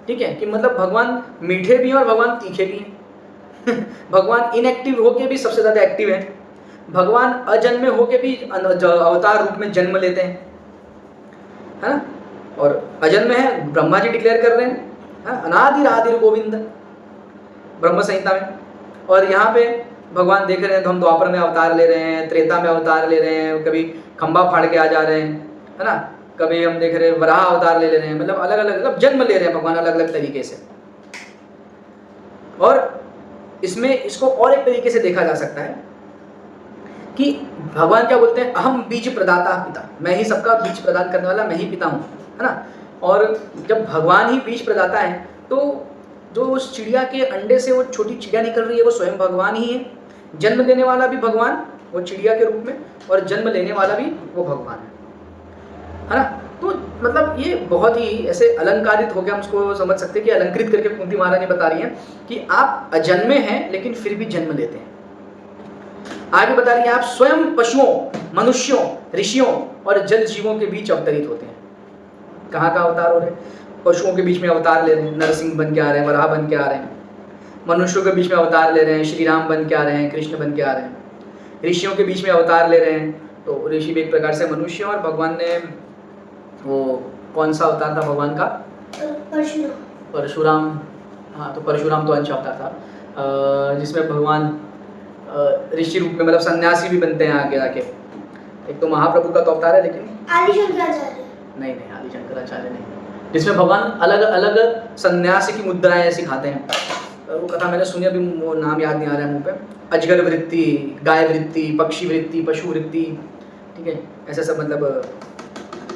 ठीक है, कि मतलब भगवान मीठे भी हैं और भगवान तीखे भी हैं। भगवान इनएक्टिव होके भी सबसे ज़्यादा एक्टिव हैं, भगवान अजन्मे होके भी अवतार रूप में जन्म लेते हैं, है ना। और अजन्मे हैं, ब्रह्मा जी डिक्लेयर कर रहे हैं, अनादिर आदिर गोविंद ब्रह्म संहिता में। और यहाँ पे भगवान देख रहे हैं, तो हम द्वापर में अवतार ले रहे हैं, त्रेता में अवतार ले रहे हैं, कभी खंबा फाड़ के आ जा रहे हैं, है ना, कभी हम देख रहे हैं वराह अवतार ले रहे हैं। मतलब अलग अलग मतलब जन्म ले रहे हैं भगवान अलग अलग तरीके से। और इसमें इसको और एक तरीके से देखा जा सकता है कि भगवान क्या बोलते हैं, अहम बीज प्रदाता पिता, मैं ही सबका बीज प्रदान करने वाला, मैं ही पिता हूँ, है ना। और जब भगवान ही बीज प्रदाता है, तो जो उस चिड़िया के अंडे से वो छोटी चिड़िया निकल रही है, वो स्वयं भगवान ही है। जन्म देने वाला भी भगवान, वो चिड़िया के रूप में, और जन्म लेने वाला भी वो भगवान है ना। तो मतलब ये बहुत ही ऐसे अलंकारित होकर हम उसको समझ सकते हैं कि अलंकृत करके कुंती महारानी बता रही हैं कि आप अजन्मे हैं लेकिन फिर भी जन्म लेते हैं। आगे बता रही है आप स्वयं पशुओं, मनुष्यों, ऋषियों और जल जीवों के बीच अवतरित होते हैं। कहाँ का अवतार हो रहे हैं, पशुओं के बीच में अवतार ले रहे हैं, नरसिंह बन के आ रहे हैं, वराह बन के आ रहे हैं। मनुष्यों के बीच में अवतार ले रहे हैं, श्री राम बन के आ रहे हैं, कृष्ण बन के आ रहे हैं। ऋषियों के बीच में अवतार ले रहे हैं, तो ऋषि भी एक प्रकार से मनुष्य। और भगवान ने वो कौन सा अवतार था भगवान का, परशुराम। हाँ, तो परशुराम तो अंश अवतार था, जिसमें भगवान ऋषि रूप में, मतलब सन्यासी भी बनते हैं आगे आके। एक तो महाप्रभु का तो अवतार है, लेकिन आदि शंकराचार्य नहीं, आदि शंकराचार्य नहीं, जिसमें भगवान अलग अलग सन्यासी की मुद्राएं सिखाते हैं। वो कथा मैंने सुनी, अभी वो नाम याद नहीं आ रहा है मुंह पे। अजगर वृत्ति, गाय वृत्ति, पक्षी वृत्ति, पशु वृत्ति, ठीक है, ऐसे सब। मतलब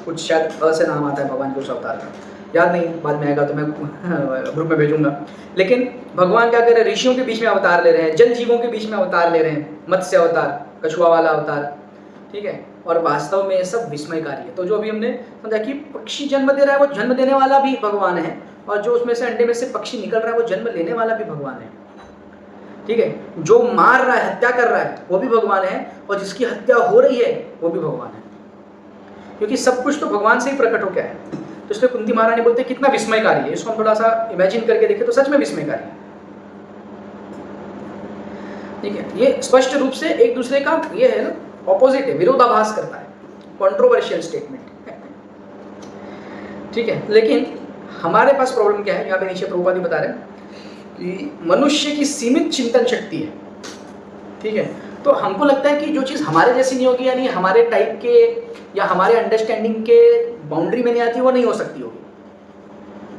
कुछ शायद अ से नाम आता है भगवान के उस अवतार का, याद नहीं, बाद में आएगा तो मैं ग्रुप में भेजूंगा। लेकिन भगवान क्या कर रहे हैं, ऋषियों के बीच में अवतार ले रहे हैं, जल जीवों के बीच में अवतार ले रहे हैं, मत्स्य अवतार, कछुआ वाला अवतार। ठीक है, और वास्तव में ये सब विस्मयकारी है। तो जो अभी हमने समझा कि पक्षी जन्म दे रहा है, वो जन्म देने वाला भी भगवान है, और जो उसमें से अंडे में से पक्षी निकल रहा है, वो जन्म लेने वाला भी भगवान है। ठीक है, जो मार रहा है, हत्या कर रहा है, वो भी भगवान है, और जिसकी हत्या हो रही है वो भी भगवान है, क्योंकि सब कुछ तो भगवान से ही प्रकट हो गया है। तो इसलिए कुंती महारानी बोलते हैं कितना विस्मयकारी है। इसको हम थोड़ा सा इमेजिन करके देखें तो सच में विस्मयकारी है। ठीक है, ये स्पष्ट रूप से एक दूसरे का ये है ना, ऑपोजिट है, विरोधाभास करता है, कंट्रोवर्शियल स्टेटमेंट। ठीक है, लेकिन हमारे पास प्रॉब्लम क्या है, यहाँ पे नीचे प्रभुपाद बता रहे हैं कि मनुष्य की सीमित चिंतन शक्ति है। ठीक है, तो हमको लगता है कि जो चीज़ हमारे जैसी नहीं होगी, यानी हमारे टाइप के या हमारे अंडरस्टैंडिंग के बाउंड्री में नहीं आती, वो नहीं हो सकती होगी,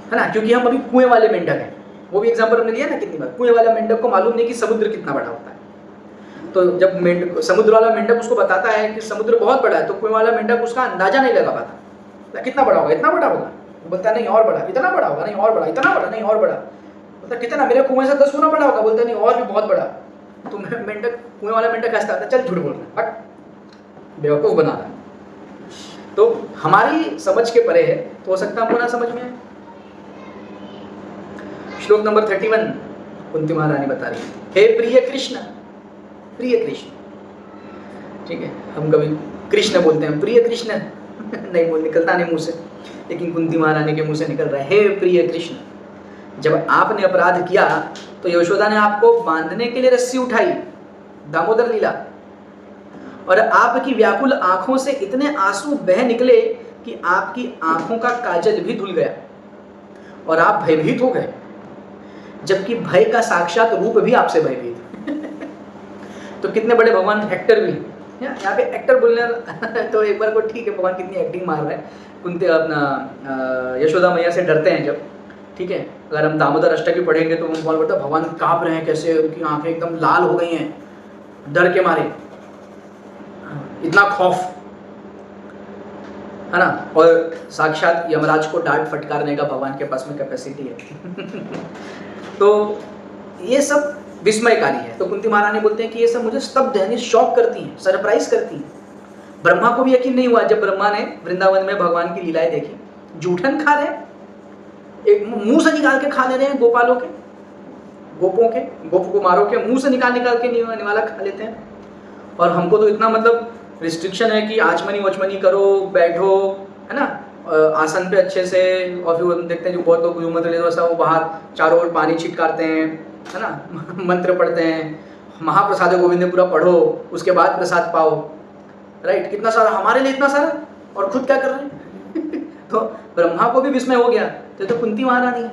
है ना। क्योंकि हम अभी कुएं वाले मेंढक हैं, वो भी एग्जाम्पल हमने लिया ना कितनी बार। कुएं वाला मेंढक को मालूम नहीं कि समुद्र कितना बड़ा होता है। तो जब समुद्र वाला मेंढक उसको बताता है कि समुद्र बहुत बड़ा है, तो कुएं वाला मेंढक उसका अंदाजा नहीं लगा पाता, कितना बड़ा होगा, इतना बड़ा होगा, वो बोलता नहीं और बड़ा, इतना बड़ा होगा, नहीं और बड़ा, इतना बड़ा, नहीं और बड़ा, बोलता कितना, मेरे कुएं से 10 गुना बड़ा होगा, बोलता नहीं और भी बहुत बड़ा। तो मेंढक, कुएं वाला मेंढक हंसता था, चल झूठ बोल रहा है, बेवकूफ़ बना रहा है। तो हमारी समझ के परे है, तो हो सकता है हमको ना समझ में आए। श्लोक नंबर 31 कुंती महारानी बता रही है, हे प्रिय कृष्ण, प्रिय कृष्ण, ठीक है, हम कभी कृष्ण बोलते हैं, प्रिय कृष्ण नहीं बोल, निकलता नहीं मुंह से, लेकिन कुंती महारानी के मुंह से निकल रहा है, हे प्रिय कृष्ण, जब आपने अपराध किया तो यशोदा ने आपको बांधने के लिए रस्सी उठाई, दामोदर लीला, और आपकी व्याकुल आंखों से इतने आंसू बह निकले कि आपकी आंखों का काजल भी धुल गया और आप भयभीत हो गए, जबकि भय का साक्षात रूप भी आपसे भयभीत तो कितने बड़े भगवान एक्टर भी यहाँ पे एक्टर बोलने तो एक बार को ठीक है, भगवान कितनी एक्टिंग मार रहे हैं, कुंती अपना यशोदा मैया से डरते हैं जब, ठीक है, अगर हम दामोदर अष्टकी पढ़ेंगे तो हम कौन बोलता है भगवान कांप रहे हैं, कैसे उनकी आंखें एकदम लाल हो गई हैं डर के मारे, इतना खौफ है ना, और साक्षात यमराज को डांट फटकारने का भगवान के पास में कैपेसिटी है तो ये सब विस्मयकारी है। तो कुंती महारानी बोलते हैं कि ये सब मुझे स्तब्ध यानी शॉक करती हैं, सरप्राइज करती हैं। ब्रह्मा को भी यकीन नहीं हुआ जब ब्रह्मा ने वृंदावन में भगवान की लीलाएं देखी, जूठन खा रहे हैं, एक मुंह से निकाल के खा ले रहे हैं, गोपालों के, गोपों के, गोप कुमारों के मुंह से निकाल के निवाला खा लेते हैं, और हमको तो इतना मतलब रिस्ट्रिक्शन है कि आचमनी वचमनी करो, बैठो, है ना, आसन पे अच्छे से, और फिर हम देखते हैं जो बहुत लोग मंत्र ले वैसा वो बाहर चारों ओर पानी छिटकारते हैं, है ना, मंत्र पढ़ते हैं, महाप्रसाद गोविंद पूरा पढ़ो, उसके बाद प्रसाद पाओ, राइट, कितना सारा, हमारे लिए इतना सारा, और खुद क्या कर रहे हैं तो ब्रह्मा को भी विस्मय हो गया, तो कुंती महारानी है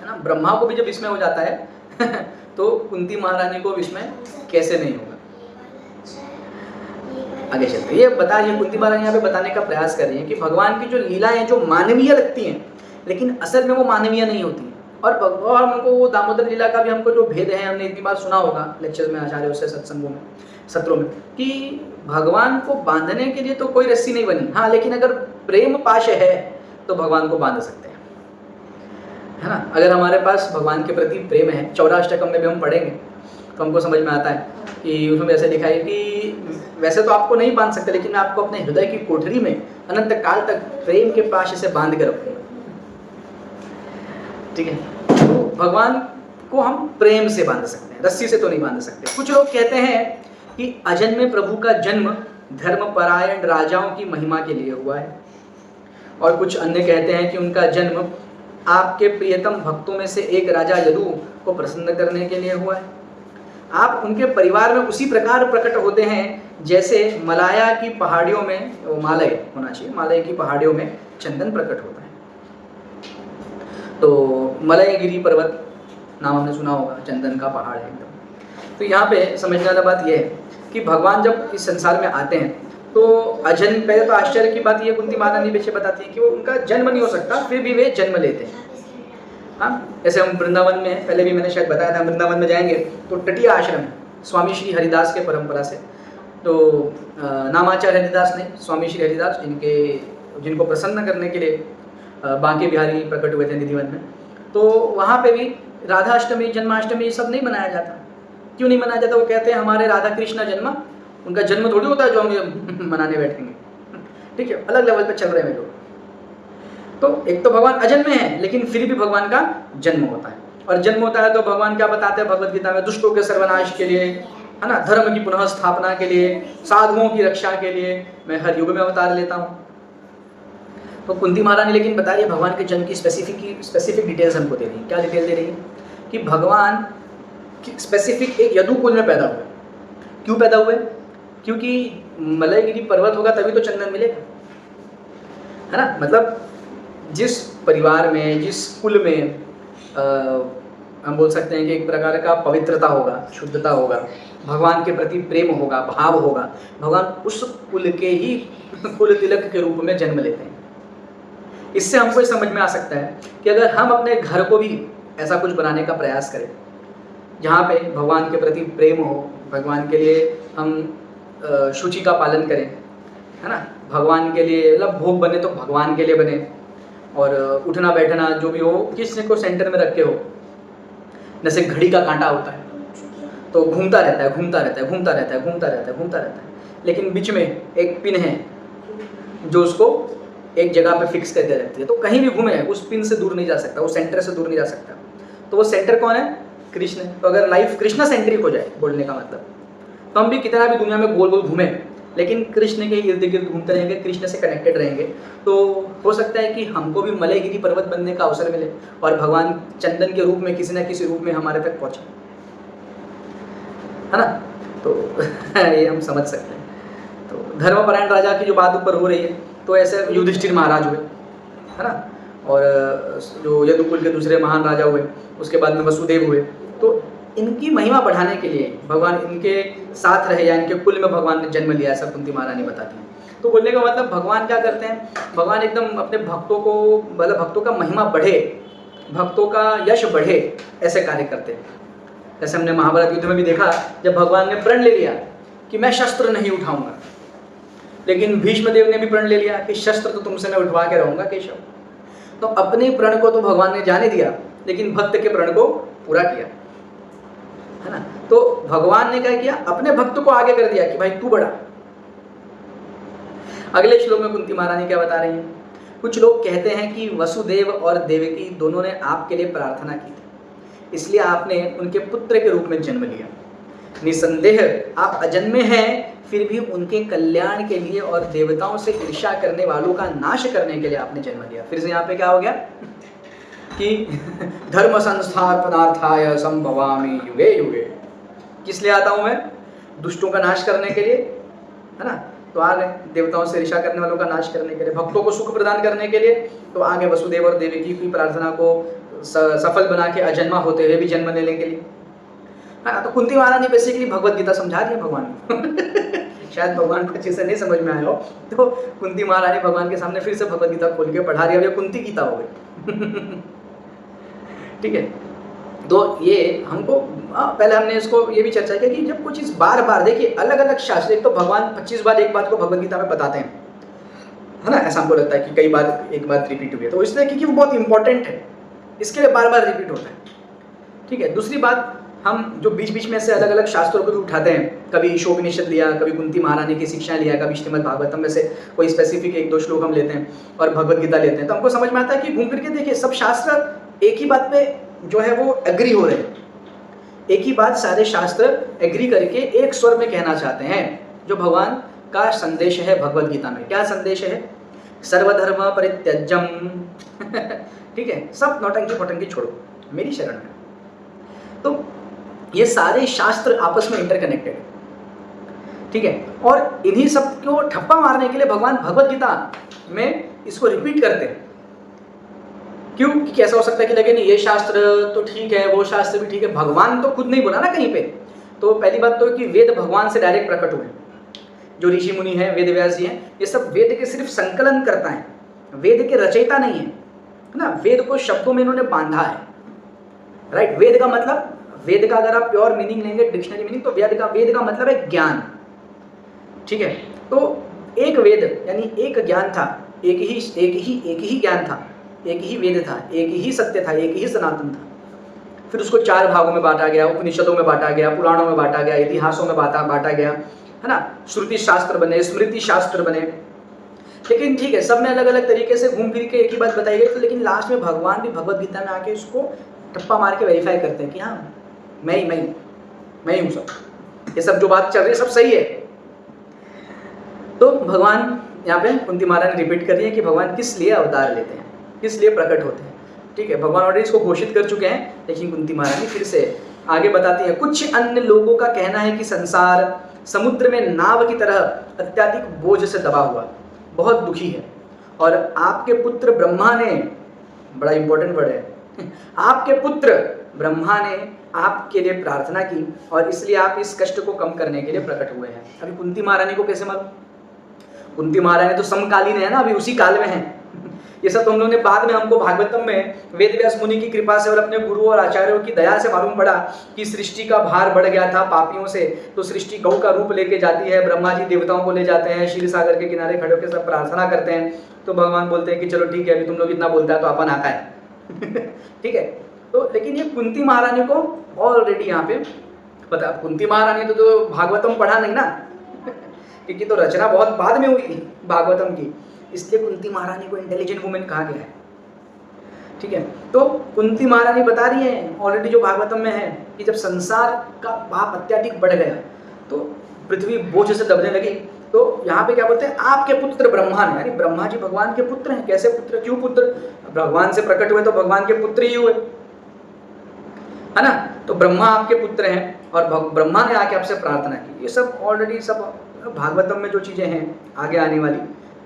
ना, ब्रह्मा को भी जब विस्मय हो जाता है तो कुंती महारानी को विस्मय कैसे नहीं होगा। आगे चलते ये बताइए, कुंती महारानी यहाँ पे बताने का प्रयास कर रही है कि भगवान की जो लीलाएं जो मानवीय लगती हैं, लेकिन असल में वो मानवीय नहीं होती, और हमको वो दामोदर लीला का भी हमको जो भेद है, हमने इतनी बार सुना होगा लेक्चर्स में, आचार्यों से, सत्संगों में, सत्रों में, कि भगवान को बांधने के लिए तो कोई रस्सी नहीं बनी, हाँ, लेकिन अगर प्रेम पाश है तो भगवान को बांध सकते हैं, है ना। अगर हमारे पास भगवान के प्रति प्रेम है, 14 में भी हम पढ़ेंगे तो हमको समझ में आता है कि उसमें ऐसे लिखा है कि वैसे तो आपको नहीं बांध सकते, लेकिन मैं आपको अपने हृदय की कोठरी में अनंत काल तक प्रेम के पाश से बांध के रखूंगा, ठीक है। तो भगवान को हम प्रेम से बांध सकते हैं, रस्सी से तो नहीं बांध सकते। कुछ लोग कहते हैं कि अजन्मे प्रभु का जन्म धर्मपरायण राजाओं की महिमा के लिए हुआ है, और कुछ अन्य कहते हैं कि उनका जन्म आपके प्रियतम भक्तों में से एक राजा यदु को प्रसन्न करने के लिए हुआ है। आप उनके परिवार में उसी प्रकार प्रकट होते हैं जैसे मलाया की पहाड़ियों में, मालय होना चाहिए, मालय की पहाड़ियों में चंदन प्रकट होता है। तो मलयगिरी पर्वत नाम हमने सुना होगा, चंदन का पहाड़ है एकदम। तो यहाँ पे समझने वाला बात यह है कि भगवान जब इस संसार में आते हैं तो अजन्म, पहले तो आश्चर्य की बात ये कुंती महारानी पीछे बताती है कि वो उनका जन्म नहीं हो सकता, फिर भी वे जन्म लेते हैं। हाँ, जैसे हम वृंदावन में, पहले भी मैंने शायद बताया था, वृंदावन में जाएंगे तो तटीय आश्रम है स्वामी श्री हरिदास के परंपरा से, तो नामाचार्य हरिदास नहीं, स्वामी श्री हरिदास, जिनको प्रसन्न करने के लिए बांके बिहारी प्रकट हुए थे निधिवन में। तो वहाँ पे भी राधाष्टमी, जन्माष्टमी ये सब नहीं मनाया जाता। क्यों नहीं मनाया जाता? वो कहते हैं हमारे राधा कृष्ण जन्म, उनका जन्म थोड़ी होता है जो हम मनाने बैठेंगे, ठीक है, अलग लेवल पे चल रहे हैं लोग। तो एक तो भगवान अजन्मे हैं, लेकिन फिर भी भगवान का जन्म होता है, और जन्म होता है तो भगवान क्या बताते हैं भगवद गीता में, दुष्टों के सर्वनाश के लिए, है ना, धर्म की पुनः स्थापना के लिए, साधुओं की रक्षा के लिए मैं हर युग में अवतार लेता हूँ। तो कुंती महारानी लेकिन बता रही है भगवान के जन्म की स्पेसिफिक डिटेल्स हमको दे रही है। क्या डिटेल दे रही है? कि भगवान स्पेसिफिक एक यदु कुल में पैदा हुए। क्यों पैदा हुए? क्योंकि मलयगिरी पर्वत होगा तभी तो चंदन मिलेगा, है ना। मतलब जिस परिवार में, जिस कुल में हम बोल सकते हैं कि एक प्रकार का पवित्रता होगा, शुद्धता होगा, भगवान के प्रति प्रेम होगा, भाव होगा, भगवान उस कुल के ही कुल तिलक के रूप में जन्म लेते हैं। इससे हमको समझ में आ सकता है कि अगर हम अपने घर को भी ऐसा कुछ बनाने का प्रयास करें जहाँ पे भगवान के प्रति प्रेम हो, भगवान के लिए हम शुचि का पालन करें, है ना, भगवान के लिए मतलब भोग बने तो भगवान के लिए बने, और उठना बैठना जो भी हो किसी को सेंटर में रख के हो। जैसे घड़ी का कांटा होता है तो घूमता रहता है, लेकिन बीच में एक पिन है, जो उसको एक जगह पे फिक्स करके रखती है। तो कहीं भी घूमे उस पिन से दूर नहीं जा सकता, वो सेंटर से दूर नहीं जा सकता। तो वो सेंटर कौन है? कृष्ण। तो अगर लाइफ कृष्ण सेंट्रिक हो जाए, बोलने का मतलब, तो हम भी कितना भी दुनिया में गोल गोल घूमे लेकिन कृष्ण के इर्द गिर्द घूमते रहेंगे, कृष्ण से कनेक्टेड रहेंगे, तो हो सकता है कि हमको भी मलयगिरी पर्वत बनने का अवसर मिले और भगवान चंदन के रूप में किसी न किसी रूप में हमारे तक पहुंचे, है ना। तो ये हम समझ सकते हैं। तो धर्मपरायण राजा की जो बात ऊपर हो रही है, तो ऐसे युधिष्ठिर महाराज हुए, है ना, और जो यदुकुल के दूसरे महान राजा हुए, उसके बाद में वसुदेव हुए। तो इनकी महिमा बढ़ाने के लिए भगवान इनके साथ रहे या इनके कुल में भगवान ने जन्म लिया, ऐसा कुंती महारानी बताती हैं। तो बोलने का मतलब भगवान क्या करते हैं, भगवान एकदम अपने भक्तों को, मतलब भक्तों का महिमा बढ़े, भक्तों का यश बढ़े, ऐसे कार्य करते हैं। जैसे हमने महाभारत युद्ध में भी देखा, जब भगवान ने प्रण ले लिया कि मैं शस्त्र नहीं उठाऊंगा, लेकिन भीष्मदेव ने भी प्रण ले लिया कि शस्त्र तो तुमसे मैं उठवा के रहूंगा केशव। तो अपने प्रण को तो भगवान ने जाने दिया, लेकिन भक्त के प्रण को पूरा किया, है ना। तो भगवान ने क्या किया, अपने भक्त को आगे कर दिया कि भाई तू बड़ा। अगले श्लोक में कुंती महारानी क्या बता रही है, कुछ लोग कहते हैं कि वसुदेव और देवकी दोनों ने आपके लिए प्रार्थना की थी, इसलिए आपने उनके पुत्र के रूप में जन्म लिया। निसंदेह आप अजन्मे हैं, फिर भी उनके कल्याण के लिए और देवताओं से ईर्ष्या करने वालों का नाश करने के लिए आपने जन्म लिया। फिर से यहाँ पे क्या हो गया कि धर्म संस्थापनार्थाय संभवामि युगे युगे। किस लिए आता हूँ मैं? दुष्टों का नाश करने के लिए, है ना। तो आ गए देवताओं से ईर्ष्या करने वालों का नाश करने के लिए, भक्तों को सुख प्रदान करने के लिए। तो आगे वसुदेव और देवकी की प्रार्थना को सफल बना के अजन्मा होते हुए भी जन्म लेने के लिए, हाँ। तो कुंती महारानी बेसिकली भगवत गीता समझा रही है भगवान को शायद भगवान को अच्छे से नहीं समझ में आया हो, तो कुंती महारानी भगवान के सामने फिर से भगवत गीता खोल के पढ़ा रही है, अब ये कुंती गीता हो गई ठीक है। तो ये हमको पहले हमने इसको ये भी चर्चा किया कि जब कुछ चीज़ बार बार, देखिए अलग अलग शास्त्र, एक तो भगवान 25 बार एक बात को भगवत गीता में बताते हैं, है ना, ऐसा हमको लगता है कि कई बार एक बात रिपीट हुई है, तो इसलिए क्योंकि वो बहुत इंपॉर्टेंट है, इसके लिए बार बार रिपीट होता है, ठीक है। दूसरी बात, हम जो बीच बीच में से अलग अलग शास्त्रों को भी उठाते हैं, कभी ईशोपनिषद लिया, कभी कुंती महारानी की शिक्षा लिया, कभी श्रीमद् भागवतम में से कोई स्पेसिफिक एक दो श्लोक हम लेते हैं और भगवत गीता लेते हैं, तो हमको समझ में आता है कि घूम फिर के देखिए सब शास्त्र एक ही बात पे जो है वो एग्री हो रहे हैं, एक ही बात सारे शास्त्र एग्री करके एक स्वर में कहना चाहते हैं। जो भगवान का संदेश है भगवत गीता में, क्या संदेश है? सर्वधर्म परित्यज्यम ठीक है, सब नौटंकी फोटंकी छोड़ो, मेरी शरण में। तो ये सारे शास्त्र आपस में इंटरकनेक्टेड है, ठीक है। और इन्हीं सब को ठप्पा मारने के लिए भगवान भगवत गीता में इसको रिपीट करते हैं। क्यों? कि कैसा हो सकता है कि लगे नहीं ये शास्त्र तो ठीक है, वो शास्त्र भी ठीक है, भगवान तो खुद नहीं बोला ना कहीं पे। तो पहली बात तो कि वेद भगवान से डायरेक्ट प्रकट हुए, जो ऋषि मुनि हैं, वेद व्यास जी हैं, ये सब वेद के सिर्फ संकलन करता है, वेद के रचयिता नहीं है ना। वेद को शब्दों में इन्होंने बांधा है, राइट। वेद का मतलब, वेद का अगर आप प्योर मीनिंग लेंगे, डिक्शनरी मीनिंग, तो वेद का मतलब है ज्ञान, ठीक है। तो एक वेद यानी एक ज्ञान था, एक ही ज्ञान था, एक ही वेद था, एक ही सत्य था, एक ही सनातन था। फिर उसको 4 भागों में बांटा गया, उपनिषदों में बांटा गया, पुराणों में बांटा गया, इतिहासों में बांटा गया, है ना। श्रुति शास्त्र बने, स्मृति शास्त्र बने, लेकिन ठीक है, सब में अलग अलग तरीके से घूम फिर के एक ही बात बताई गई। तो लेकिन लास्ट में भगवान भी भगवत गीता में आके उसको टप्पा मार के वेरीफाई करते हैं कि हाँ मैं ही हूँ, सब ये सब जो बात चल रही है सब सही है। तो भगवान यहाँ पे कुंती महारानी ने रिपीट कर रही है कि भगवान किस लिए अवतार लेते हैं, किस लिए प्रकट होते हैं, ठीक है। भगवान ऑलरेडी इसको घोषित कर चुके हैं, लेकिन कुंती महारानी फिर से आगे बताती है। कुछ अन्य लोगों का कहना है कि संसार समुद्र में नाव की तरह अत्यधिक बोझ से दबा हुआ, बहुत दुखी है, और आपके पुत्र ब्रह्मा ने, बड़ा इंपॉर्टेंट वर्ड है, आपके पुत्र ब्रह्मा ने आपके लिए प्रार्थना की और इसलिए आप इस कष्ट को कम करने के लिए प्रकट हुए हैं। अभी कुंती महारानी को कैसे मालूम? कुंती महारानी तो समकालीन है ना, अभी उसी काल में है। ये सब तो हम लोगों ने बाद में, हमको भागवतम में वेद व्यास मुनि की कृपा से और अपने गुरु और आचार्यों की दया से मालूम पड़ा कि सृष्टि का भार बढ़ गया था पापियों से, तो सृष्टि गौ का रूप लेके जाती है, ब्रह्मा जी देवताओं को ले जाते हैं, क्षीर सागर के किनारे खड़े होकर सब प्रार्थना करते हैं। तो भगवान बोलते हैं कि चलो ठीक है, अभी तुम लोग इतना बोलता है तो अपन आता है ठीक है। तो लेकिन ये कुंती महारानी को ऑलरेडी यहाँ पे पता, कुंती महारानी तो भागवतम पढ़ा नहीं ना क्योंकि तो रचना बहुत बाद में हुई भागवतम की, इसलिए कुंती महारानी को इंटेलिजेंट वुमेन कहा गया है। ठीक है, तो कुंती महारानी बता रही है ऑलरेडी जो भागवतम में है कि जब संसार का पाप अत्यधिक बढ़ गया तो पृथ्वी बोझ से दबने लगी, तो यहाँ पे क्या बोलते हैं, आपके पुत्र ब्रह्मा ने, यानी ब्रह्मा जी भगवान के पुत्र हैं। कैसे पुत्र, क्यों पुत्र, भगवान से प्रकट हुए तो भगवान के पुत्र ही हुए, है ना। तो ब्रह्मा आपके पुत्र हैं और ब्रह्मा ने आके आपसे प्रार्थना की। ये सब ऑलरेडी सब भागवतम में जो चीजें हैं आगे आने वाली,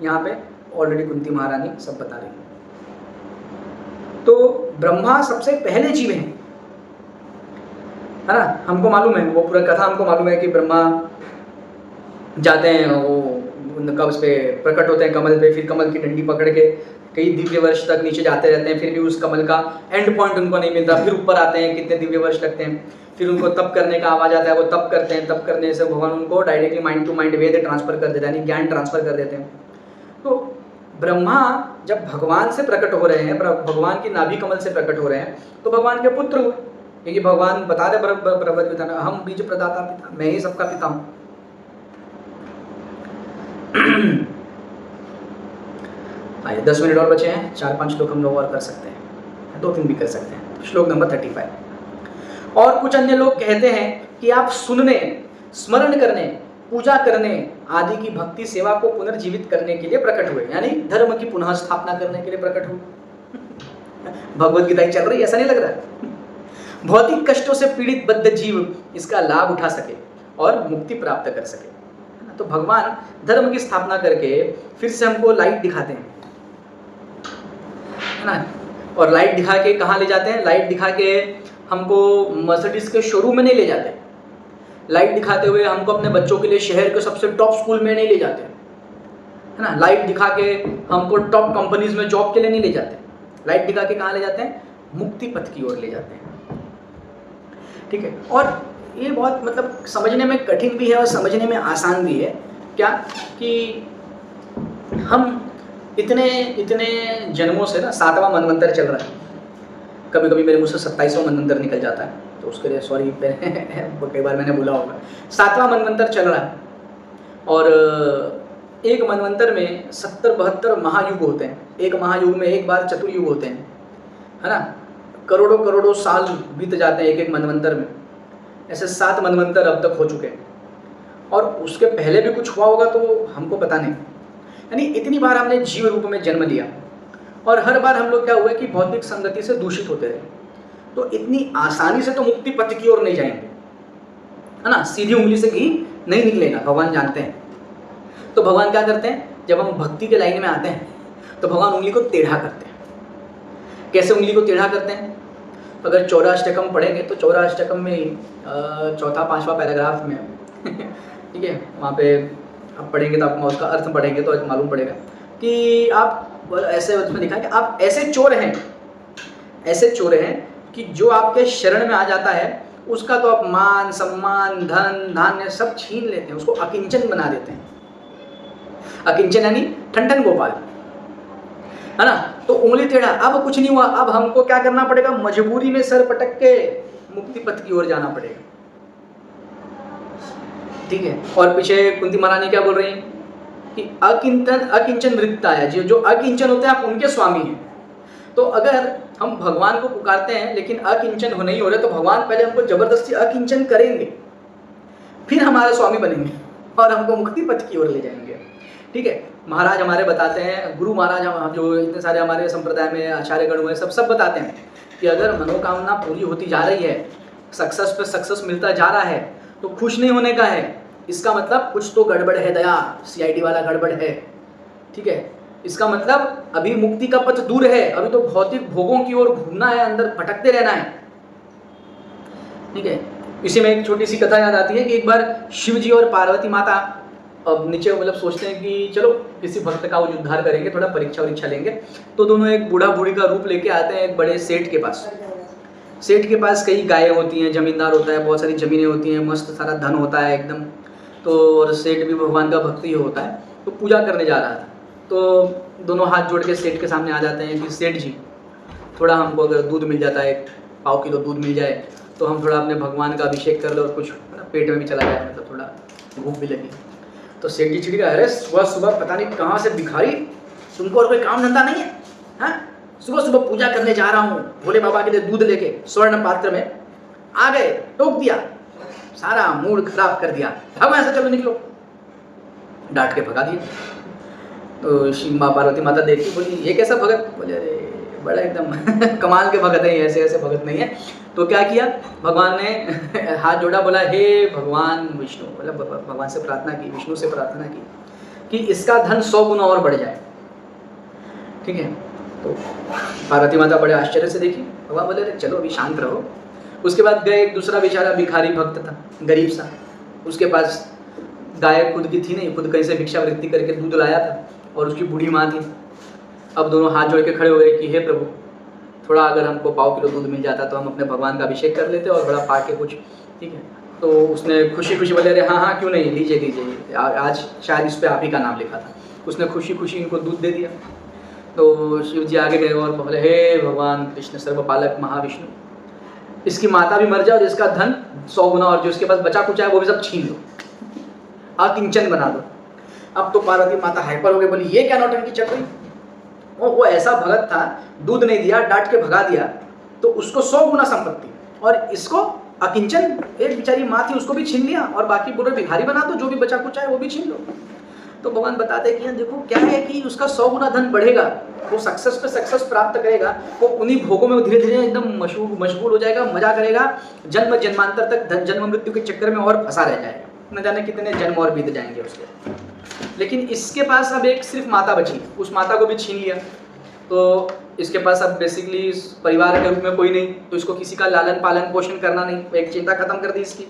यहाँ पे ऑलरेडी कुंती महारानी सब बता रही है। तो ब्रह्मा सबसे पहले जीव हैं, है ना। हमको मालूम है, वो पूरा कथा हमको मालूम है कि ब्रह्मा जाते हैं, वो कब उस पे प्रकट होते हैं कमल पे, फिर कमल की डंडी पकड़ के कई दिव्य वर्ष तक नीचे जाते रहते हैं, फिर भी उस कमल का एंड पॉइंट उनको नहीं मिलता, फिर ऊपर आते हैं, कितने दिव्य वर्ष लगते हैं, फिर उनको तप करने का आवाज आता है, वो तप करते हैं, तप करने से भगवान उनको directly mind to mind Veda transfer कर देते हैं, यानी ज्ञान ट्रांसफर कर देते हैं। तो ब्रह्मा जब भगवान से प्रकट हो रहे हैं, भगवान की नाभि कमल से प्रकट हो रहे हैं, तो भगवान के पुत्र हुए, क्योंकि भगवान बता रहे भगवत गीता में, हम बीज प्रदाता पिता, मैं ही सबका पिता हूँ। आइए 10 मिनट और बचे हैं, 4-5 श्लोक हम लोग और कर सकते हैं, 2-3 भी कर सकते हैं। श्लोक नंबर 35। और कुछ अन्य लोग कहते हैं कि आप सुनने, स्मरण करने, पूजा करने आदि की भक्ति सेवा को पुनर्जीवित करने के लिए प्रकट हुए, यानी धर्म की पुनः स्थापना करने के लिए प्रकट हुए। भगवत गीता चल रही है, ऐसा नहीं लग रहा है। भौतिक कष्टों से पीड़ित बद्ध जीव इसका लाभ उठा सके और मुक्ति प्राप्त कर सके। तो भगवान धर्म की स्थापना करके फिर से हमको लाइट दिखाते हैं, है ना। और लाइट दिखा के कहाँ ले जाते हैं, लाइट दिखा के हमको मर्सिडीज के शोरूम में नहीं ले जाते, लाइट दिखाते हुए हमको अपने बच्चों के लिए शहर के सबसे टॉप स्कूल में नहीं ले जाते, है ना। लाइट दिखा के हमको टॉप कंपनीज में जॉब के लिए नहीं ले जाते, लाइट दिखा के कहाँ ले जाते हैं, मुक्ति पथ की ओर ले जाते हैं। ठीक है, और ये बहुत मतलब समझने में कठिन भी है और समझने में आसान भी है। क्या कि हम इतने जन्मों से ना 7वां मनवंतर चल रहा है, कभी कभी मेरे मुँह से 27वां मनवंतर निकल जाता है, तो उसके लिए सॉरी, कई बार मैंने बोला होगा। 7वां मनवंतर चल रहा है और एक मनवंतर में 70-72 महायुग होते हैं। एक महायुग में एक बार चतुर्युग होते हैं, है ना। करोड़ों करोड़ों साल बीत जाते हैं एक एक मनवंतर में। ऐसे 7 मनवंतर अब तक हो चुके हैं और उसके पहले भी कुछ हुआ होगा तो हमको पता नहीं। यानी इतनी बार हमने जीव रूप में जन्म लिया और हर बार हम लोग क्या हुआ कि भौतिक संगति से दूषित होते रहे, तो इतनी आसानी से तो मुक्ति पथ की ओर नहीं जाएंगे, है ना। सीधी उंगली से घी नहीं निकलेगा, भगवान जानते हैं। तो भगवान क्या करते हैं, जब हम भक्ति के लाइन में आते हैं तो भगवान उंगली को टेढ़ा करते हैं। कैसे उंगली को टेढ़ा करते हैं, तो अगर 14 अष्टकम पढ़ेंगे तो 14 अष्टकम में 4-5वां पैराग्राफ में ठीक है, वहाँ पे आप पढ़ेंगे तो आपको उसका अर्थ पढ़ेंगे तो मालूम पड़ेगा कि आप ऐसे उसमें लिखा है कि आप ऐसे चोर हैं कि जो आपके शरण में आ जाता है उसका तो आप मान सम्मान धन धान्य सब छीन लेते हैं, उसको अकिंचन बना देते हैं। अकिंचन यानी ठंडन गोपाल, है ना। तो उंगली टेढ़ा, अब कुछ नहीं हुआ, अब हमको क्या करना पड़ेगा, मजबूरी में सर पटक के मुक्ति पथ की ओर जाना पड़ेगा। ठीक है, और पीछे कुंती महारानी क्या बोल रही हैं कि अकिंचन वृत्ता है, जो अकिंचन होते हैं आप उनके स्वामी हैं। तो अगर हम भगवान को पुकारते हैं लेकिन अकिंचन हो नहीं हो रहे, तो भगवान पहले हमको जबरदस्ती अकिंचन करेंगे, फिर हमारा स्वामी बनेंगे और हमको मुक्ति पथ की ओर ले जाएंगे। ठीक है, महाराज हमारे बताते हैं, गुरु महाराज हम जो इतने सारे हमारे संप्रदाय में आचार्य गण हुए सब बताते हैं कि अगर मनोकामना पूरी होती जा रही है, सक्सेस पे सक्सेस मिलता जा रहा है, तो खुश नहीं होने का है। इसका मतलब कुछ तो गड़बड़ है, दया CID वाला गड़बड़ है। ठीक है, इसका मतलब अभी मुक्ति का पथ दूर है, अभी तो भौतिक भोगों की ओर घूमना है, अंदर भटकते रहना है। ठीक है, इसी में एक छोटी सी कथा याद आती है कि एक बार शिव जी और पार्वती माता अब नीचे मतलब सोचते हैं कि चलो किसी भक्त का उद्धार करेंगे, थोड़ा परीक्षा लेंगे। तो दोनों एक बूढ़ा बूढ़ी का रूप लेके आते हैं एक बड़े सेठ के पास। सेठ के पास कई गायें होती हैं, जमींदार होता है, बहुत सारी ज़मीनें होती हैं, मस्त सारा धन होता है एकदम। तो और सेठ भी भगवान का भक्त ही होता है, तो पूजा करने जा रहा था। तो दोनों हाथ जोड़ के सेठ के सामने आ जाते हैं कि सेठ जी, थोड़ा हमको अगर दूध मिल जाता है, 1 किलो दूध मिल जाए तो हम थोड़ा अपने भगवान का अभिषेक कर लो और कुछ पेट में भी चला जाए, मतलब थोड़ा भूख भी लगी। तो सेठ जी चिढ़ गए, अरे सुबह सुबह पता नहीं कहाँ से भिखारी तुमको और कोई काम धंधा नहीं है? हाँ, सुबह सुबह पूजा करने जा रहा हूँ, भोले बाबा के लिए दूध लेके स्वर्ण पात्र में आ गए, टोक दिया, सारा मूड खराब कर दिया, भागो ऐसा, चलो निकलो, डांट के भगा दिया। तो शिव माँ पार्वती माता देखी, बोली ये कैसा भगत? बोले अरे बड़ा एकदम कमाल के भगत हैं, ऐसे ऐसे भगत नहीं है। तो क्या किया, भगवान ने हाथ जोड़ा, बोला हे भगवान विष्णु, बोला भगवान से प्रार्थना की, विष्णु से प्रार्थना की कि इसका धन 100 गुना और बढ़ जाए। ठीक है, तो पार्वती माता बड़े आश्चर्य से देखी, भगवान बोले अरे चलो अभी शांत रहो। उसके बाद गए, एक दूसरा बेचारा भिखारी भक्त था, गरीब सा, उसके पास गाय खुद की थी नहीं, खुद कहीं से भिक्षावृत्ति करके दूध लाया था, और उसकी बूढ़ी माँ थी। अब दोनों हाथ जोड़ के खड़े हो गए कि हे प्रभु, थोड़ा अगर हमको 1/4 किलो दूध मिल जाता तो हम अपने भगवान का अभिषेक कर लेते और बड़ा पाके कुछ। ठीक है, तो उसने खुशी खुशी बोले अरे हाँ हाँ क्यों नहीं, लीजिए लीजिए, आज शायद इस पर आप ही का नाम लिखा था। उसने खुशी खुशी इनको दूध दे दिया। तो शिव जी आगे गए और बोले हे भगवान कृष्ण सर्वपालक महाविष्णु, इसकी माता भी मर जाए और इसका धन 100 गुना और जो इसके पास बचा कुचा है वो भी सब छीन लो, अकिंचन बना दो। अब तो पार्वती माता हाइपर हो गई, बोली ये क्या नौटंकी चल रही? वो ऐसा भगत था, दूध नहीं दिया, डांट के भगा दिया, तो उसको 100 गुना संपत्ति, और इसको अकिंचन, एक बेचारी माँ थी उसको भी छीन लिया, और बाकी पूरे भिखारी बना दो, जो भी बचा कुचा है वो भी छीन लो। तो भगवान बताते हैं कि देखो क्या है कि उसका 100 गुना धन बढ़ेगा, वो सक्सेस पे सक्सेस प्राप्त करेगा, वो उन्हीं भोगों में धीरे धीरे एकदम मशगूल हो जाएगा, मजा करेगा, जन्म जन्मांतर तक जन्म मृत्यु के चक्कर में और फंसा रह जाएगा, न जाने कितने जन्म और बीत जाएंगे उसके। लेकिन इसके पास अब एक सिर्फ माता बची, उस माता को भी छीन लिया, तो इसके पास अब बेसिकली परिवार के रूप में कोई नहीं, तो इसको किसी का लालन पालन पोषण करना नहीं, एक चिंता खत्म कर दी इसकी।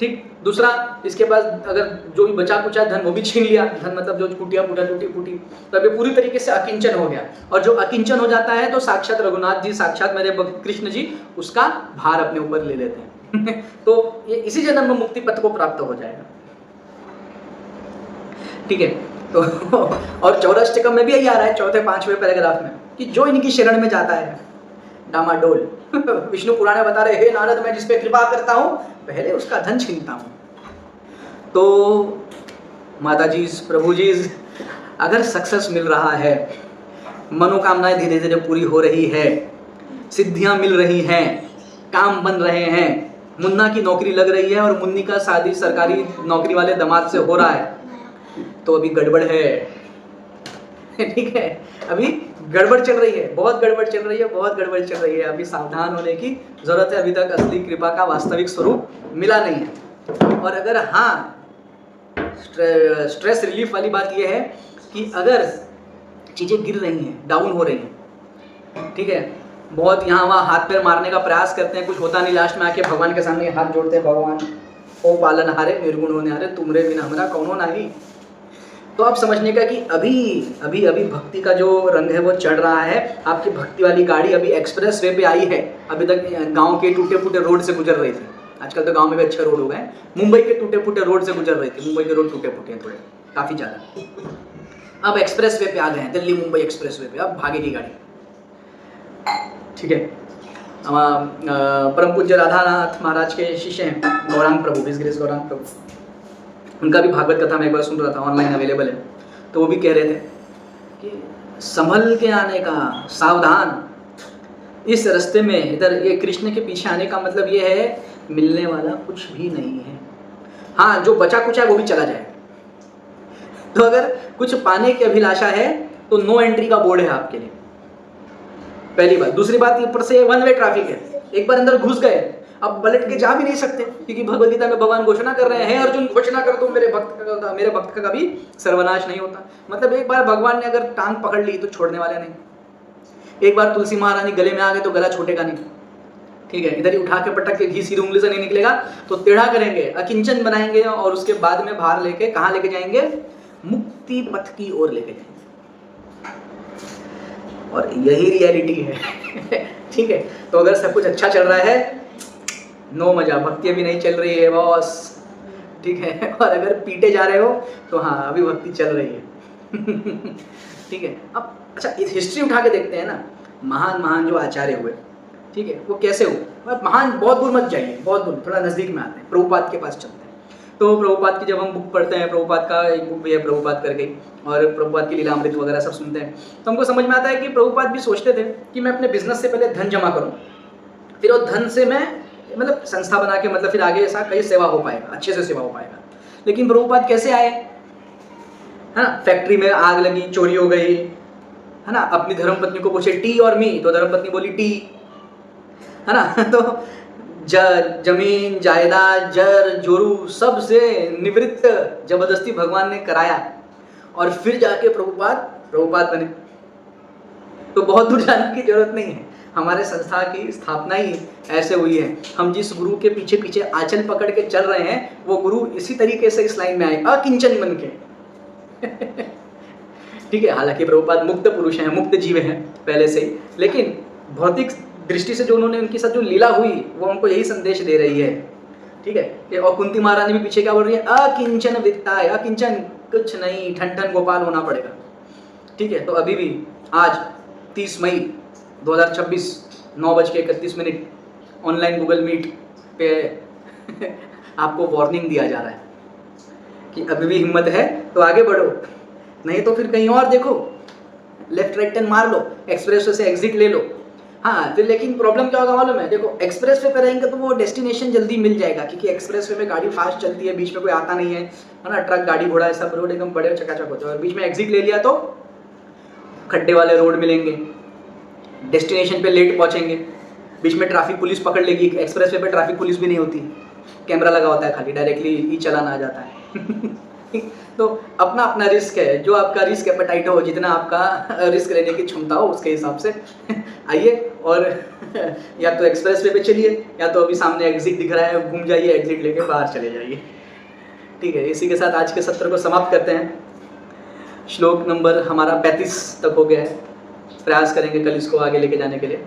ठीक, दूसरा इसके पास अगर जो भी बचा कुचा धन वो भी छीन लिया, धन मतलब जो कुटिया फूटा टूटी फूटी, तो अभी पूरी तरीके से अकिंचन हो गया। और जो अकिंचन हो जाता है तो साक्षात रघुनाथ जी, साक्षात मेरे कृष्ण जी उसका भार अपने ऊपर ले लेते हैं तो ये इसी जन्म में मुक्ति पथ को प्राप्त हो जाएगा। ठीक है, तो और 14 में भी यही आ रहा है, 4-5वें पैराग्राफ में, कि जो इनकी शरण में जाता है डामाडोल विष्णु पुराण में बता रहे, हे नारद मैं जिस पे कृपा करता हूँ पहले उसका धन छीनता हूँ। तो माता जी, प्रभु जी, अगर सक्सेस मिल रहा है, मनोकामनाएं धीरे धीरे पूरी हो रही है, सिद्धियां मिल रही हैं, काम बन रहे हैं, मुन्ना की नौकरी लग रही है और मुन्नी का शादी सरकारी नौकरी वाले दामाद से हो रहा है, तो अभी गड़बड़ है ठीक है, अभी गड़बड़ चल रही है, बहुत गड़बड़ चल रही है, बहुत गड़बड़ चल रही है, अभी सावधान होने की जरूरत है, अभी तक असली कृपा का वास्तविक स्वरूप मिला नहीं है। और अगर हाँ, स्ट्रेस रिलीफ वाली बात यह है कि अगर चीज़ें गिर रही हैं, डाउन हो रही हैं, ठीक है, बहुत यहाँ वहाँ हाथ पैर मारने का प्रयास करते हैं, कुछ होता नहीं, लास्ट में आके भगवान के सामने हाथ जोड़ते हैं, भगवान ओ पालन हारे निर्गुण होने हारे, तुमरे बिना हमारा कौनो नहीं। तो आप समझने का कि अभी भक्ति का जो रंग है वो चढ़ रहा है, आपकी भक्ति वाली गाड़ी अभी एक्सप्रेस वे पे आई है, अभी तक गांव के टूटे फूटे रोड से गुजर रही थी, आजकल तो गांव में भी अच्छे रोड हो गए, मुंबई के टूटे फूटे रोड से गुजर रही थी, मुंबई के रोड टूटे फूटे हैं थोड़े, काफ़ी ज़्यादा, अब एक्सप्रेस वे पे आ गए हैं, दिल्ली मुंबई एक्सप्रेस वे पे अब भागेगी गाड़ी। ठीक है, परम पूज्य राधानाथ महाराज के शिष्य हैं गौरांग प्रभु, विजग्रेस गौरांग प्रभु, उनका भी भागवत कथा मैं एक बार सुन रहा था, ऑनलाइन अवेलेबल है, तो वो भी कह रहे थे कि संभल के आने का, सावधान, इस रास्ते में इधर ये कृष्ण के पीछे आने का मतलब ये है मिलने वाला कुछ भी नहीं है। हाँ, जो बचा कुछ है वो भी चला जाए, तो अगर कुछ पाने की अभिलाषा है तो नो एंट्री का बोर्ड है आपके लिए, पहली बात। दूसरी बात, ऊपर से 1 वे ट्रैफिक है, एक बार अंदर घुस गए अब पलट के जा भी नहीं सकते, क्योंकि भगवद गीता में भगवान घोषणा कर रहे हैं, अर्जुन घोषणा कर दो मेरे भक्त का कभी सर्वनाश नहीं होता। मतलब एक बार भगवान ने अगर टांग पकड़ ली तो छोड़ने वाले नहीं, एक बार तुलसी महारानी गले में आ गए तो गला छूटेगा नहीं। ठीक है, इधर ही उठा के पटक के घी सीधी उंगली से नहीं निकलेगा तो टेढ़ा करेंगे, अकिंचन बनाएंगे और उसके बाद में बाहर लेके कहाँ लेके जाएंगे, मुक्ति पथ की ओर लेके जाएंगे, और यही रियलिटी है ठीक है, तो अगर सब कुछ अच्छा चल रहा है, नो मजा, भक्ति अभी नहीं चल रही है बॉस, ठीक है, और अगर पीटे जा रहे हो तो हाँ अभी भक्ति चल रही है ठीक है। अब अच्छा, इस हिस्ट्री उठा के देखते हैं ना, महान जो आचार्य हुए, ठीक है, वो कैसे हुए, महान बहुत दूर मत जाइए, बहुत दूर, थोड़ा नज़दीक में आते हैं, प्रभुपाद के पास चलते हैं। तो प्रभुपाद की जब हम बुक पढ़ते हैं, प्रभुपाद का एक बुक भी है प्रभुपाद करके, और प्रभुपाद की लीलामृत वगैरह सब सुनते हैं, तो हमको समझ में आता है कि प्रभुपाद भी सोचते थे कि मैं अपने बिजनेस से पहले धन जमा करूँ, फिर वो धन से मैं मतलब संस्था बना के मतलब फिर आगे ऐसा कई सेवा हो पाएगा, अच्छे से सेवा हो पाएगा। लेकिन प्रभुपाद कैसे आए, है ना, फैक्ट्री में आग लगी, चोरी हो गई, है ना, अपनी धर्मपत्नी को पूछे टी और मी, तो धर्मपत्नी बोली टी, है ना, तो जमीन जायदाद जर जोरू सब से निवृत्त जबरदस्ती भगवान ने कराया, और फिर जाके प्रभुपाद बने। तो बहुत दूर जाने की जरूरत नहीं है, हमारे संस्था की स्थापना ही ऐसे हुई है। हम जिस गुरु के पीछे पीछे आंचल पकड़ के चल रहे हैं, वो गुरु इसी तरीके से इस लाइन में आए, अकिंचन बन के। ठीक है, हालांकि प्रभुपाद मुक्त पुरुष हैं, मुक्त जीव हैं पहले से ही, लेकिन भौतिक दृष्टि से जो उन्होंने उनके साथ जो लीला हुई वो हमको यही संदेश दे रही है। ठीक है, और कुंती महारानी भी पीछे क्या बोल रही है, अकिंचन वित्ताय, अकिंचन कुछ नहीं, ठन ठन गोपाल होना पड़ेगा। ठीक है, तो अभी भी आज 30 मई 2026 9:31 ऑनलाइन गूगल मीट पे आपको वार्निंग दिया जा रहा है कि अभी भी हिम्मत है तो आगे बढ़ो, नहीं तो फिर कहीं और देखो, लेफ्ट राइट टर्न मार लो, एक्सप्रेस वे से एग्जिट ले लो। हाँ, फिर लेकिन प्रॉब्लम क्या होगा मालूम है, देखो एक्सप्रेस वे पे रहेंगे तो वो डेस्टिनेशन जल्दी मिल जाएगा, क्योंकि एक्सप्रेस वे में गाड़ी फास्ट चलती है, बीच में कोई आता नहीं है ना, ट्रक गाड़ी घोड़ा सब रोड एकदम बड़े चकाचक होते हैं, और बीच में एग्जिट ले लिया तो खड्डे वाले रोड मिलेंगे, डेस्टिनेशन पे लेट पहुंचेंगे, बीच में ट्रैफिक पुलिस पकड़ लेगी। एक्सप्रेस वे पे ट्रैफिक पुलिस भी नहीं होती, कैमरा लगा होता है, खाली डायरेक्टली ई चलाना आ जाता है। तो अपना अपना रिस्क है, जो आपका रिस्क एपेटाइट हो, जितना आपका रिस्क लेने की क्षमता हो उसके हिसाब से आइए, और या तो एक्सप्रेस वे पे चलिए, या तो अभी सामने एग्जिट दिख रहा है, घूम जाइए, एग्जिट लेके बाहर चले जाइए। ठीक है, इसी के साथ आज के सत्र को समाप्त करते हैं। श्लोक नंबर हमारा 35 तक हो गया है, प्रयास करेंगे कल इसको आगे लेके जाने के लिए।